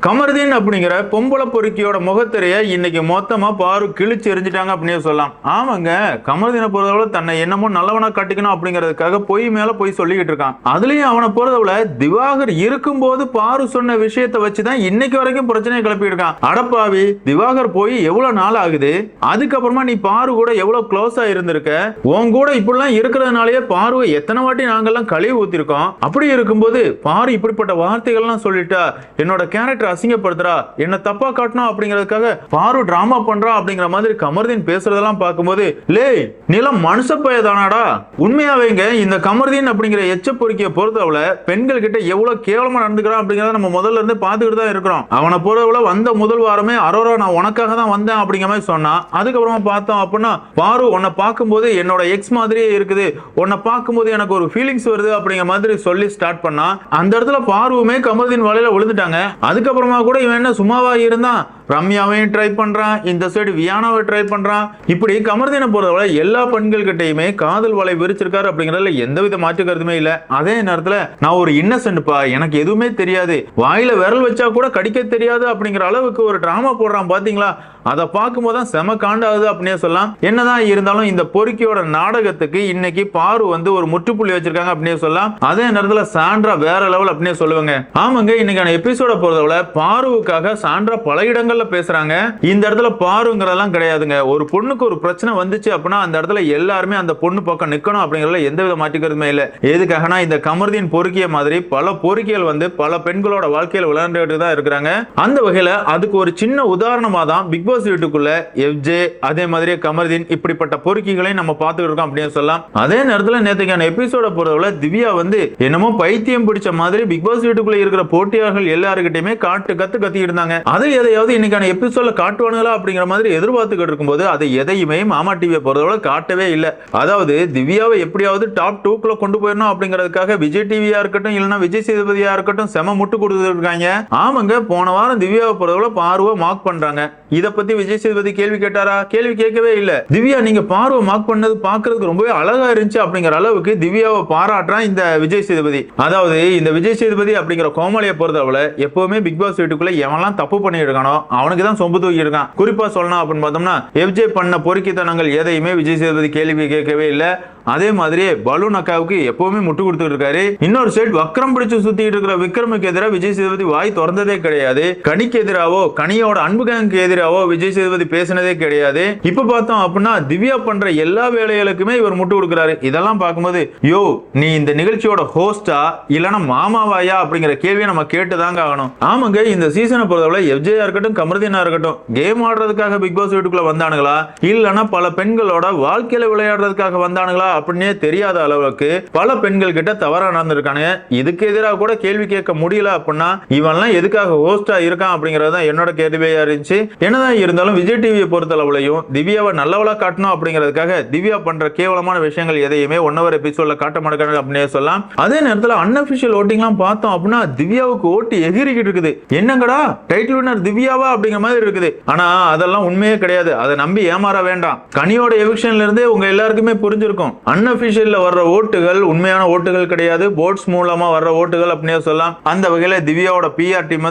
கமருதீன் அப்படிங்கிற பொம்பளை பொறுக்கியோட முகத்திரைய இன்னைக்கு மொத்தமா பாரு கிழிச்சு எரிஞ்சிட்டாங்க அப்படின்னு சொல்லலாம். ஆமாங்க, கமருதீனை பொறுத்தவரை தன்னை என்னமோ நல்லவனா காட்டிக்கணும் அப்படிங்கிறதுக்காக பொய் மேல பொய் சொல்லிக்கிட்டு இருக்கான். அதுலயும் அவனை பொறுத்தவரை திவாகர் இருக்கும்போது பாரு சொன்ன விஷயத்தை வச்சுதான் இன்னைக்கு வரைக்கும் பிரச்சனையை கிளப்பி இருக்கான். அடப்பாவி, திவாகர் போய் எவ்வளவு நாள் ஆகுது, அதுக்கப்புறமா நீ பாரு கூட எவ்வளவு க்ளோஸா இருந்திருக்க, உன் கூட இப்படிலாம் இருக்கிறதுனாலயே பாருவை எத்தனை வாட்டி நாங்கெல்லாம் கழுவி ஊத்திருக்கோம். அப்படி இருக்கும்போது பாரு இப்படிப்பட்ட வார்த்தைகள்லாம் சொல்லிட்டா என்னோட கேரக்டர் அசிங்கப்படுத்துறா, என்ன தப்பா காட்டணும் அப்படிங்கிறதுக்காக பாரு டிராமா பண்றா அப்படிங்கிற மாதிரி கமருதீன் பேசுறதெல்லாம் பார்க்கும்போது லே நிலம் மனுஷ பயதானாடா. உண்மையாவேங்க இந்த கமருதீன் அப்படிங்கிற எச்ச பொறுக்கிய பொறுத்தவரை பெண்கள் கிட்ட எவ்வளவு கேவலமா நடந்துக்கிறான் அப்படிங்கறத நம்ம முதல்ல இருந்து பார்த்துக்கிட்டு தான் இருக்கிறோம். அவனை பொறுத்தவரை வந்த முதல் வாரமே அரோரா நான் உனக்காக தான் வந்தேன் அப்படிங்கிற மாதிரி சொன்னா, அதுக்கப்புறமா பார்த்தோம் அப்படின்னா பாரு உன்னை பார்க்கும்போது என்னோட எக்ஸ் மாதிரியே இருக்குது, உன்னை பார்க்கும்போது எனக்கு ஒரு ஃபீலிங்ஸ் வருது அப்படிங்கிற மாதிரி சொல்லி ஸ்டார்ட் பண்ணா, அந்த இடத்துல பாருவுமே கமருதீன் வலையில விழுந்துட்டாங்க. அதுக்கப்புறமா கூட இவன் என்ன சும்மாவா இருந்தான், ரம்யாவையும் ட்ரை பண்றான், இந்த சைடு வியானாவை ட்ரை பண்றான். இப்படி கமருதீனை பொறுத்தவரை எல்லா பெண்கள் கிட்டையுமே காதல் வலை விரிச்சிருக்காரு அப்படிங்கறதுல எந்தவித மாற்று கருத்துமே இல்ல. அதே நேரத்துல நான் ஒரு இன்னசென்ட்பா, எனக்கு எதுவுமே தெரியாது, வாயில விரல் வச்சா கூட கடிக்க தெரியாது அப்படிங்கிற அளவுக்கு ஒரு டிராமா போடுறான் பாத்தீங்களா. அதை பார்க்கும்போது தான் செம காண்டாகுது அப்படின்னே சொல்லலாம். என்னதான் இருந்தாலும் இந்த பொறுக்கியோட நாடகத்துக்கு இன்னைக்கு பாரு ஒரு முற்றுப்புள்ளி வச்சிருக்காங்க அப்படின்னே சொல்லலாம். அதே நேரத்தில் சாண்ட்ரா வேற லெவல் அப்படின்னே சொல்லுவாங்க. ஆமாங்க, இன்னைக்கான எபிசோட பொறுத்தவரை பாருவுக்காக சாண்ட்ரா பல இடங்கள்ல பேசுறாங்க. இந்த இடத்துல பாருங்கிறதெல்லாம் கிடையாதுங்க. ஒரு பொண்ணுக்கு ஒரு பிரச்சனை வந்துச்சு அப்படின்னா அந்த இடத்துல எல்லாருமே அந்த பொண்ணு பக்கம் நிக்கணும் அப்படிங்கறதுல எந்தவித மாற்றிக்கிறதுமே இல்லை. எதுக்காகனா இந்த கமருதீன் பொறுக்கிய மாதிரி பல பொறுக்கிகள் பல பெண்களோட வாழ்க்கையில் விளையாண்டுட்டு தான் இருக்கிறாங்க. அந்த வகையில அதுக்கு ஒரு சின்ன உதாரணமா தான் பிக் பாஸ் வீட்டுக்குள்ள எஃப்ஜே அதே மாதிரி கமருதீன் இப்படிப்பட்ட பொறுக்கிகளை நம்ம பார்த்துட்டு இருக்கோம் அப்படின்னு சொல்லலாம். அதே நேரத்தில் நேற்றுக்கான எபிசோட பொறுத்தவரை திவ்யா என்னமோ பைத்தியம் பிடிச்ச மாதிரி பிக் பாஸ் வீட்டுக்குள்ள இருக்கிற போட்டியாளர்கள் எல்லாருக்கிட்டையுமே கத்திட்டு இருந்தாங்க. அதை எதையாவது இன்னைக்கான எபிசோட்ல காட்டுவானுங்களா அப்படிங்கிற மாதிரி எதிர்பார்த்துக்கிட்டு இருக்கும்போது அதை எதையுமே மாமா டிவியை பொறுத்தவரை காட்டவே இல்லை. அதாவது திவ்யாவை எப்படியாவது டாப் 2 கொண்டு போயிடணும் அப்படிங்கிறதுக்காக விஜய் டிவியா இருக்கட்டும் இல்லைன்னா விஜய் சேதுபதியா இருக்கட்டும் செம முட்டு கொடுத்துட்டு இருக்காங்க. ஆமாங்க, போன வாரம் திவ்யாவை பொறுத்தவரை பார்வை மார்க் பண்றாங்க. இத பத்தி விஜய் சேதுபதி கேள்வி கேட்டாரா? கேள்வி கேட்கவே இல்ல. திவ்யா நீங்க பார்வை மார்க் பண்ணது பாக்குறதுக்கு ரொம்பவே அழகா இருந்துச்சு அப்படிங்கிற அளவுக்கு திவ்யாவை பாராட்டுறான் இந்த விஜய் சேதுபதி. அதாவது இந்த விஜய் சேதுபதி அப்படிங்கிற கோமாளியை பொறுத்தவரை எப்பவுமே பிக் பாஸ் வீட்டுக்குள்ள எவன்லாம் தப்பு பண்ணிட்டு இருக்கானோ அவனுக்கு தான் சொம்பு தூக்கி இருக்கான். குறிப்பா சொல்லணும் அப்படின்னு பார்த்தோம்னா எஃப்ஜே பண்ண பொறுக்கித்தனங்கள் எதையுமே விஜய் சேதுபதி கேள்வி கேட்கவே இல்லை. அதே மாதிரி பலூன் அக்காவுக்கு எப்பவுமே முட்டு கொடுத்துட்டு இருக்காரு. இன்னொரு சைடு வக்ரம் பிடிச்சு சுத்திட்டு இருக்கிற விக்ரமுக்கு எதிராக விஜய் சேதுபதி வாய் திறந்ததே கிடையாது. கனிக்கு எதிராவோ கனியோட அன்பு கேங்கு எதிராவோ விஜய் சேதுபதி பேசினதே கிடையாது. இப்ப பார்த்தோம் அப்படின்னா திவ்யா பண்ற எல்லா வேலைகளுக்குமே இவர் முட்டு கொடுக்கிறாரு. இதெல்லாம் பார்க்கும்போது யோ நீ இந்த நிகழ்ச்சியோட ஹோஸ்டா இல்லனா மாமாவாயா அப்படிங்கிற கேள்வியை நம்ம கேட்டுதாங்க ஆகணும். ஆமாங்க, இந்த சீசனை பொறுத்தவரை எஃப்ஜேயா இருக்கட்டும் கமருதீனா இருக்கட்டும் கேம் ஆடுறதுக்காக பிக் பாஸ் வீட்டுக்குள்ள வந்தானுங்களா இல்லனா பல பெண்களோட வாழ்க்கையில விளையாடுறதுக்காக வந்தானுங்களா அப்படின்னே தெரியாத அளவுக்கு பல பெண்கள் கிட்ட தவறா நடந்திருக்கானுங்க. இதுக்கு எதிராக கூட கேள்வி கேட்க முடியல அப்படின்னா இவன்லாம் எதுக்காக ஹோஸ்டா இருக்கான் அப்படிங்கறது என்னோட கேள்வியா இருந்துச்சு. என்னதான் இருந்தாலும் விஜய் டிவியை பொறுத்தளவுலையும் திவ்யாவை நல்லவளா காட்டணும் அப்படிங்கிறதுக்காக திவ்யா பண்ற கேவலமான விஷயங்கள் எதையுமே 1 hour எபிசோட்ல காட்ட மாட்டாங்க அப்படின்னே சொல்லலாம். அதே நேரத்தில் அன்அபிஷியல் ஓட்டிங்லாம் பார்த்தோம் அப்படின்னா திவ்யாவுக்கு ஓட்டு எகிரிக்கிட்டு இருக்குது. என்னங்கடா டைட்டில் வின்னர் திவ்யாவா அப்படிங்கிற மாதிரி இருக்குது. ஆனா அதெல்லாம் உண்மையே கிடையாது. அதை நம்பி ஏமாற வேண்டாம். கனியோட எவிக்ஷன்ல இருந்தே உங்க எல்லாருக்குமே புரிஞ்சிருக்கும் அன்அபிஷியல்ல வர்ற ஓட்டுகள் உண்மையான ஓட்டுகள் கிடையாது, போட்ஸ் மூலமா வர்ற ஓட்டுகள் அப்படின்னே சொல்லலாம். அந்த வகையில திவ்யாவோட பிஆர் டீம்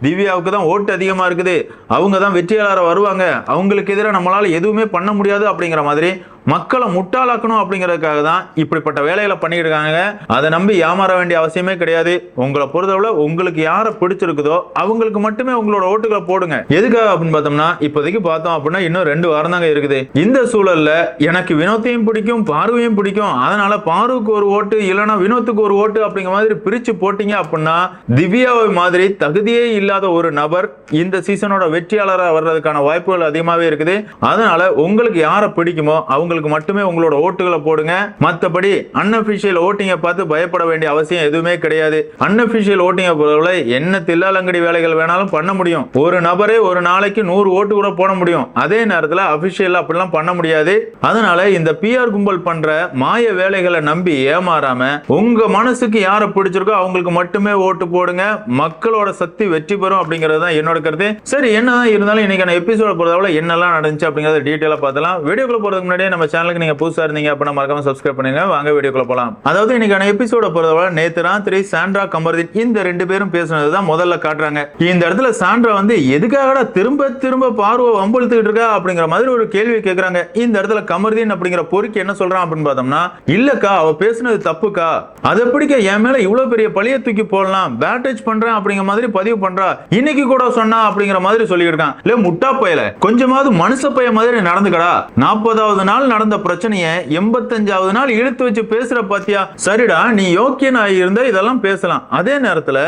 திவ்யாவுக்கு தான் ஓட்டு அதிகமா இருக்குது, அவங்க தான் வெற்றியாளராக வருவாங்க, அவங்களுக்கு எதிராக நம்மளால எதுவுமே பண்ண முடியாது அப்படிங்கிற மாதிரி மக்களை முட்டாளாக்கணும் அப்படிங்கிறதுக்காக தான் இப்படிப்பட்ட வேலைகளை பண்ணிட்டு இருக்காங்க. அதை நம்பி ஏமாற வேண்டிய அவசியமே கிடையாது. உங்களை பொறுத்தவரை உங்களுக்கு யாரை பிடிச்சிருக்குதோ அவங்களுக்கு மட்டுமே உங்களோட ஓட்டுகளை போடுங்க. எதுக்காக அப்படின்னு பார்த்தோம்னா இப்போதைக்கு பார்த்தோம் அப்படின்னா இன்னும் 2 வாரம் தாங்க இருக்குது. இந்த சூழல்ல எனக்கு வினோத்தையும் பிடிக்கும் பார்வையும் பிடிக்கும், அதனால பாருவுக்கு ஒரு ஓட்டு இல்லைன்னா வினோத்துக்கு ஒரு ஓட்டு அப்படிங்கிற மாதிரி பிரிச்சு போட்டீங்க அப்படின்னா திவ்யாவை மாதிரி தகுதியே இல்லாத ஒரு நபர் இந்த சீசனோட வெற்றியாளராக வர்றதுக்கான வாய்ப்புகள் அதிகமாகவே இருக்குது. அதனால உங்களுக்கு யாரை பிடிக்குமோ அவங்க மட்டுமே உங்களோட ஓட்டுகளை போடுங்க. மற்றபடி அன்அபிஷியல் ஓட்டிங்கை பார்த்து பயப்பட வேண்டிய அவசியம் எதுவுமே கிடையாது. அன்அபிஷியல் ஓட்டிங்கை பொறுத்தவரை என்ன தில்லாலங்கடி வேலைகள் வேணாலும் பண்ண முடியும். ஒரு நபரே ஒரு நாளைக்கு 100 ஓட்டு கூட போட முடியும். அதே நேரத்தில் அபிஷியல் அப்படிலாம் பண்ண முடியாது. அதனால இந்த பிஆர் கும்பல் பண்ற மாய வேலைகளை நம்பி ஏமாறாம உங்க மனசுக்கு யாரை பிடிச்சிருக்கோ அவங்களுக்கு மட்டுமே ஓட்டு போடுங்க. மக்களோட சக்தி வெற்றி பெறும் அப்படிங்கிறது தான் என்னோட கருத்து. சரி, என்னதான் இருந்தாலும் இன்னைக்கான எபிசோட பொறுத்தவரை என்னெல்லாம் நடந்துச்சு அப்படிங்கறத டீட்டெயிலா பார்த்தலாம். வீடியோக்குள்ள போறதுக்கு முன்னாடியே நம்ம நம்ம சேனலுக்கு நீங்க புதுசா இருந்தீங்க அப்படின்னா மறக்காம சப்ஸ்கிரைப் பண்ணுங்க. வாங்க வீடியோக்குள்ள போலாம். அதாவது இன்னைக்கான எபிசோட பொறுத்தவரை நேத்து ராத்திரி சாண்ட்ரா கமருதீன் இந்த ரெண்டு பேரும் பேசுனதுதான் முதல்ல காட்டுறாங்க. இந்த இடத்துல சாண்ட்ரா வந்து எதுக்காகடா திரும்ப திரும்ப பார்வை வம்புழுத்துக்கிட்டு இருக்கா அப்படிங்கிற மாதிரி ஒரு கேள்வி கேட்கறாங்க. இந்த இடத்துல கமருதீன் அப்படிங்கிற பொறுக்கி என்ன சொல்றான் அப்படின்னு பார்த்தோம்னா, இல்லக்கா அவ பேசுனது தப்புக்கா, அதை பிடிக்க என் மேல இவ்வளவு பெரிய பழிய தூக்கி போடலாம், பேட்டேஜ் பண்றேன் அப்படிங்கிற மாதிரி பதிவு பண்றா, இன்னைக்கு கூட சொன்னா அப்படிங்கிற மாதிரி சொல்லியிருக்கான். இல்ல முட்டா பயல, கொஞ்சமாவது மனுஷ பைய மாதிரி நடந்துக்கடா, 40வது நாள் நடந்த பிரச்சனையை 85வது நாள் இழுத்து வச்சு பேசுற பாத்தியா, சரிடா நீ யோக்கியனா இருந்தா இதெல்லாம் பேசலாம், அதே நேரத்துல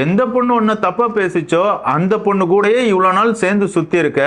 எந்த பொண்ணு ஒன்னு தப்பா பேசிச்சோ அந்த பொண்ணு கூடயே இவ்வளவு நாள் சேர்ந்து சுத்தி இருக்க,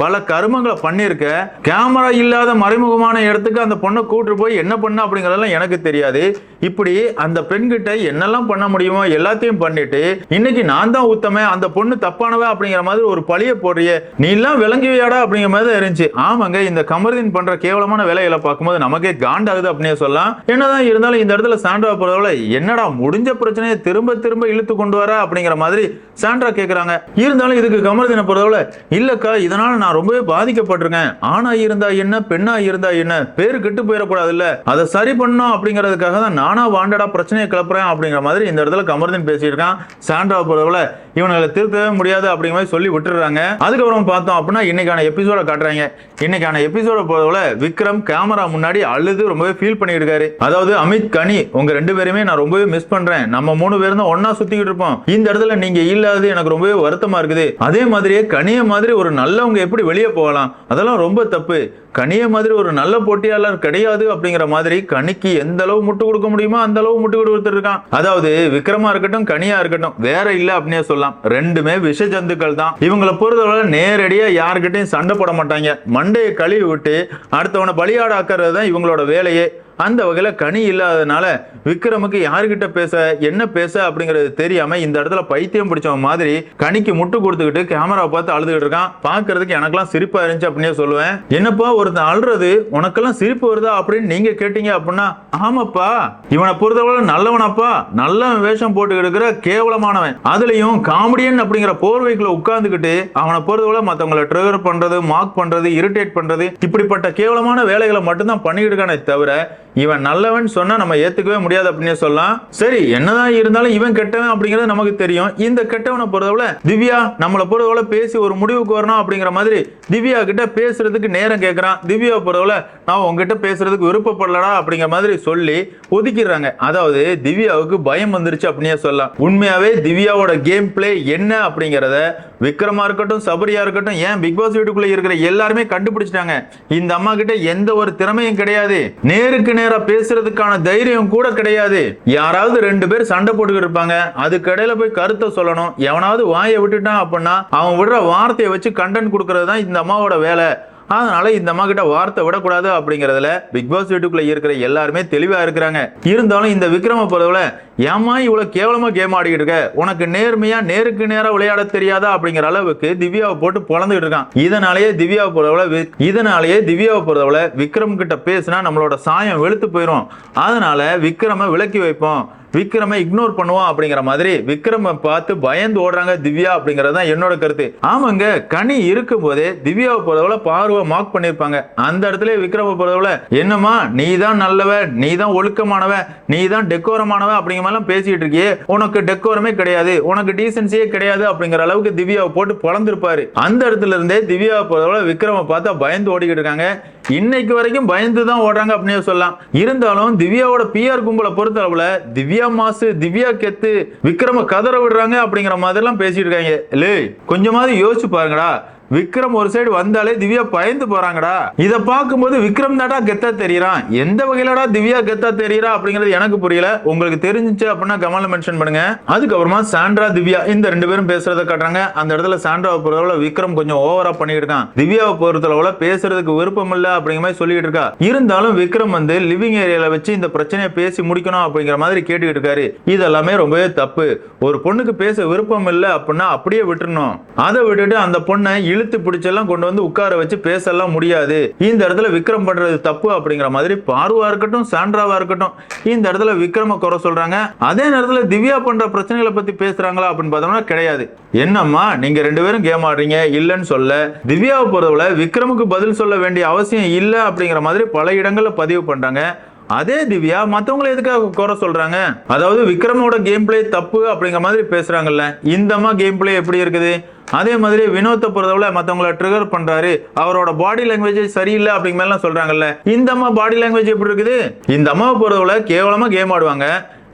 பல கருமங்களை பண்ணிருக்க, கேமரா இல்லாத மறைமுகமான இடத்துக்கு அந்த பொண்ணை கூட்டு போய் என்ன பண்ண அப்படிங்கறதெல்லாம் எனக்கு தெரியாது, இப்படி அந்த பெண்கிட்ட என்னெல்லாம் பண்ண முடியுமோ எல்லாத்தையும் பண்ணிட்டு இன்னைக்கு நான் தான் ஊத்தமே, அந்த பொண்ணு தப்பானவ அப்படிங்கிற மாதிரி ஒரு பழிய போடுறிய, நீ எல்லாம் விளங்குவியாடா அப்படிங்கிற மாதிரி இருந்துச்சு. ஆமாங்க, இந்த கமருதீன் பண்ற கேவலமான வேலைகளை பார்க்கும்போது நமக்கே காண்டாகுது அப்படின்னு சொல்லலாம். என்னதான் இருந்தாலும் இந்த இடத்துல சாண்ட்ரா பொறுத்தவரை என்னடா முடிஞ்ச பிரச்சனையை திரும்ப திரும்ப இழுத்து கொண்டு வர அப்படிங்கிற மாதிரி சாண்ட்ரா கேக்குறாங்க. இருந்தாலும் இதுக்கு கமருதீனை பொறுத்தவரை இல்லக்கா இதனால நான் ரொம்பவே பாதிக்கப்பட்டிருக்கேன், ஆணா இருந்தா என்ன பெண்ணா இருந்தா என்ன, பேரு கெட்டு போயிடக்கூடாது இல்ல, அதை சரி பண்ணும் அப்படிங்கிறதுக்காக தான் நானா வாண்டடா பிரச்சனையை கிளப்புறேன் அப்படிங்கிற மாதிரி இந்த இடத்துல கமருதீன் பேசியிருக்கான். சாண்ட்ரா பொறுத்தவரை இவங்களை திருத்தவே முடியாது அப்படிங்கிற மாதிரி சொல்லி விட்டுறாங்க. அதுக்கப்புறம் பார்த்தோம் அப்படின்னா இன்னைக்கான எபிசோட காட்டுறாங்க. இன்னைக்கான எபிசோட பொறுத்தவரை விக்ரம் கேமரா முன்னாடி அழுது ரொம்பவே ஃபீல் பண்ணிட்டு இருக்காரு. அதாவது அமித் கனி உங்க ரெண்டு பேருமே நான் ரொம்பவே மிஸ் பண்றேன், நம்ம 3 பேரும் தான் ஒன்னா சுத்திக்கிட்டு இருப்போம், இந்த இடத்துல நீங்க இல்லாதது எனக்கு ரொம்பவே வருத்தமா இருக்குது, அதே மாதிரியே கனிய மாதிரி ஒரு நல்லவங்க எப்படி வெளியே போகலாம், அதெல்லாம் ரொம்ப தப்பு, கனிய மாதிரி ஒரு நல்ல போட்டியாளர் கிடையாது அப்படிங்கிற மாதிரி கனிக்கு எந்த அளவு முட்டு கொடுக்க முடியுமோ அந்த அளவு முட்டு கொடுத்துட்டு இருக்கான். அதாவது விக்ரமா இருக்கட்டும் கனியா இருக்கட்டும் வேற இல்ல அப்படின்னே சொல்லலாம், ரெண்டுமே விஷ ஜந்துக்கள் தான். இவங்களை பொறுத்தவரை நேரடியா யாருக்கிட்டையும் சண்டை போட மாட்டாங்க, மண்டையை கழுவி விட்டு அடுத்தவனை பலியாட ஆக்கிறது தான் இவங்களோட வேலையே. அந்த வகையில கனி இல்லாதனால விக்ரமுக்கு யாருக்கிட்ட பேச என்ன பேச அப்படிங்கிறது தெரியாம இந்த இடத்துல பைத்தியம் பிடிச்சவன் மாதிரி கனிக்கு முட்டு கொடுத்துக்கிட்டு கேமரா பார்த்து அழுதுகிட்டு இருக்கான். பாக்குறதுக்கு எனக்கெல்லாம் சிரிப்பா இருந்துச்சு அப்படின்னே சொல்லுவேன். என்னப்பா ஒருத்தன் அழுறது உனக்கெல்லாம் சிரிப்பு வருதா அப்படின்னு நீங்க கேட்டீங்க அப்படின்னா, ஆமாப்பா இவனை பொறுத்தவரை நல்லவனப்பா, நல்லவன் வேஷம் போட்டு இருக்கிற கேவலமானவன், அதுலயும் காமெடியன் அப்படிங்கிற போர்வைக்குள்ள உட்கார்ந்துக்கிட்டு அவனை பொறுத்தவரை மத்தவங்களை ட்ரிகர் பண்றது, மார்க் பண்றது, இரிட்டேட் பண்றது, இப்படிப்பட்ட கேவலமான வேலைகளை மட்டும்தான் பண்ணிட்டு இருக்கானே தவிர இவன் நல்லவன் சொன்னா நம்ம ஏத்துக்கவே முடியாது அப்படின்னு சொல்லலாம். சரி என்னதான் இருந்தாலும் இவன் கெட்டவன் அப்படிங்கிறது நமக்கு தெரியும். இந்த கெட்டவனை பொறுத்தவரை திவ்யா நம்மளை பொறுத்தவரை பேசி ஒரு முடிவுக்கு வரணும் அப்படிங்கிற மாதிரி திவ்யா கிட்ட பேசுறதுக்கு நேரம் கேட்கறான். திவ்யா பொறுத்தவரை நான் உங்ககிட்ட பேசுறதுக்கு விருப்பப்படலடா அப்படிங்கிற மாதிரி சொல்லி ஒதுக்கிடுறாங்க. அதாவது திவ்யாவுக்கு பயம் வந்துருச்சு அப்படின்னே சொல்லலாம். உண்மையாவே திவ்யாவோட கேம் பிளே என்ன அப்படிங்கிறத விக்ரமா இருக்கட்டும் சபரியா இருக்கட்டும் ஏன் பிக் பாஸ் வீட்டுக்குள்ள இருக்கிற எல்லாருமே கண்டுபிடிச்சிட்டாங்க. இந்த அம்மா கிட்ட எந்த ஒரு திறமையும் கிடையாது, நேருக்கு நேரா பேசுறதுக்கான தைரியம் கூட கிடையாது. யாராவது 2 பேர் சண்டை போட்டுக்கிட்டு இருப்பாங்க, அதுக்கு இடையில போய் கருத்தை சொல்லணும், எவனாவது வாயை விட்டுட்டான் அப்படின்னா அவன் விடுற வார்த்தையை வச்சு கண்டென்ட் கொடுக்கறது தான் இந்த அம்மாவோட வேலை. அதனால இந்த அம்மா கிட்ட வார்த்தை விடக்கூடாது அப்படிங்கறதுல பிக் பாஸ் வீட்டுக்குள்ள இருக்கிற எல்லாருமே தெளிவா இருக்கிறாங்க. இருந்தாலும் இந்த விக்ரம பொறுத்தவரை ஏமா இவ்வளவு கேவலமா கேம் ஆடிக்கிட்டு இருக்க, உனக்கு நேர்மையா நேருக்கு நேரா விளையாட தெரியாதா அப்படிங்கிற அளவுக்கு திவ்யாவை போட்டு பொழந்துகிட்டு இருக்கான். இதனாலேயே திவ்யாவை பொறுத்தவரை விக்ரம் கிட்ட பேசினா நம்மளோட சாயம் வெளுத்து போயிடும், அதனால விக்ரம விலக்கி வைப்போம், விக்ரமை இக்னோர் பண்ணுவோம் அப்படிங்கிற மாதிரி விக்ரம பார்த்து பயந்து ஓடுறாங்க திவ்யா அப்படிங்கறது தான் என்னோட கருத்து. ஆமாங்க, கனி இருக்கும் போதே திவ்யாவை பொறுத்தவரை பார்வை மார்க் பண்ணிருப்பாங்க. அந்த இடத்துல விக்ரம பொறுத்தவரை என்னமா நீ தான் நல்லவ, நீ தான் ஒழுக்கமானவ, நீ தான் டெக்கோரமானவ அப்படிங்கிற மாதிரி பேசிட்டு இருக்கியே, உனக்கு டெக்கோரமே கிடையாது, உனக்கு டீசன்சியே கிடையாது அப்படிங்கிற அளவுக்கு திவ்யாவை போட்டு பொழந்திருப்பாரு. அந்த இடத்துல இருந்தே திவ்யாவை பொறுத்தவரை விக்ரம பார்த்தா பயந்து ஓடிக்கிட்டு இருக்காங்க. இன்னைக்கு வரைக்கும் பயந்து தான் ஓடுறாங்க அப்படின்னு சொல்லலாம். இருந்தாலும் திவ்யாவோட பிஆர் கும்பலை பொறுத்தளவுல திவ்யா மாசு, திவ்யா கெத்து, விக்ரம கதற விடுறாங்க அப்படிங்கிற மாதிரி எல்லாம் பேசிட்டு இருக்காங்க. இல்ல கொஞ்சமாவது யோசிச்சு பாருங்கடா, விக்ரம் ஒரு சைடு வந்தாலே திவ்யா பயந்து போறாங்கடா. இத பார்க்கும்போது விக்ரம் தாடா கெத்தா தெரியறான், எந்த வகையிலடா திவ்யா கெத்தா தெரியறா அப்படிங்கிறது எனக்கு புரியல. உங்களுக்கு தெரிஞ்சிச்சு அப்படின்னா கமெண்ட்ல மென்ஷன் பண்ணுங்க. அதுக்கப்புறமா சாண்ட்ரா திவ்யா இந்த 2 பேரும் பேசுறத காட்டுறாங்க. அந்த இடத்துல சாண்ட்ராவை பொறுத்தவரை விக்ரம் கொஞ்சம் ஓவரா பண்ணிட்டு இருக்கான். திவ்யாவை பொறுத்தளவுல பேசுறதுக்கு விருப்பம் இல்ல அப்படிங்கிற மாதிரி சொல்லிட்டு இருக்கா. இருந்தாலும் விக்ரம் வந்து லிவிங் ஏரியால வச்சு இந்த பிரச்சனையை பேசி முடிக்கணும் அப்படிங்கிற மாதிரி கேட்டுக்கிட்டு இருக்காரு. இதெல்லாமே ரொம்பவே தப்பு. ஒரு பொண்ணுக்கு பேச விருப்பம் இல்ல அப்படின்னா அப்படியே விட்டுறணும். அதை விட்டுட்டு அந்த பொண்ணை இழுத்து பிடிச்செல்லாம் கொண்டு வந்து உட்கார வச்சு பேசலாம் முடியாது, இந்த இடத்துல விக்ரம் பண்றது தப்பு அப்படிங்கிற மாதிரி பார்வா இருக்கட்டும் சாண்ட்ராவா இருக்கட்டும் இந்த இடத்துல விக்ரம குறை சொல்றாங்க. அதே நேரத்துல திவ்யா பண்ற பிரச்சனைகளை பத்தி பேசுறாங்களா அப்படின்னு பார்த்தோம்னா கிடையாது. என்னம்மா நீங்க ரெண்டு பேரும் கேம் ஆடுறீங்க இல்லன்னு சொல்ல, திவ்யாவை பொறுத்தவரை விக்ரமுக்கு பதில் சொல்ல வேண்டிய அவசியம் இல்ல அப்படிங்கிற மாதிரி பல இடங்கள்ல பதிவு பண்றாங்க. அதே திவ்யா மத்தவங்களை எதுக்காக குறை சொல்றாங்க? அதாவது விக்ரமோட கேம் பிளே தப்பு அப்படிங்கிற மாதிரி பேசுறாங்கல்ல, இந்தமா கேம் பிளே எப்படி இருக்குது? அதே மாதிரி வினோத்தை பொறுத்தவரை மத்தவங்களை ட்ரிகர் பண்றாரு, அவரோட பாடி லாங்குவேஜ் சரியில்லை அப்படிங்கிற மாதிரி சொல்றாங்கல்ல, இந்த அம்மா பாடி லாங்குவேஜ் எப்படி இருக்குது? இந்த அம்மாவை பொறுத்தவரை கேவலமா கேம் ஆடுவாங்க,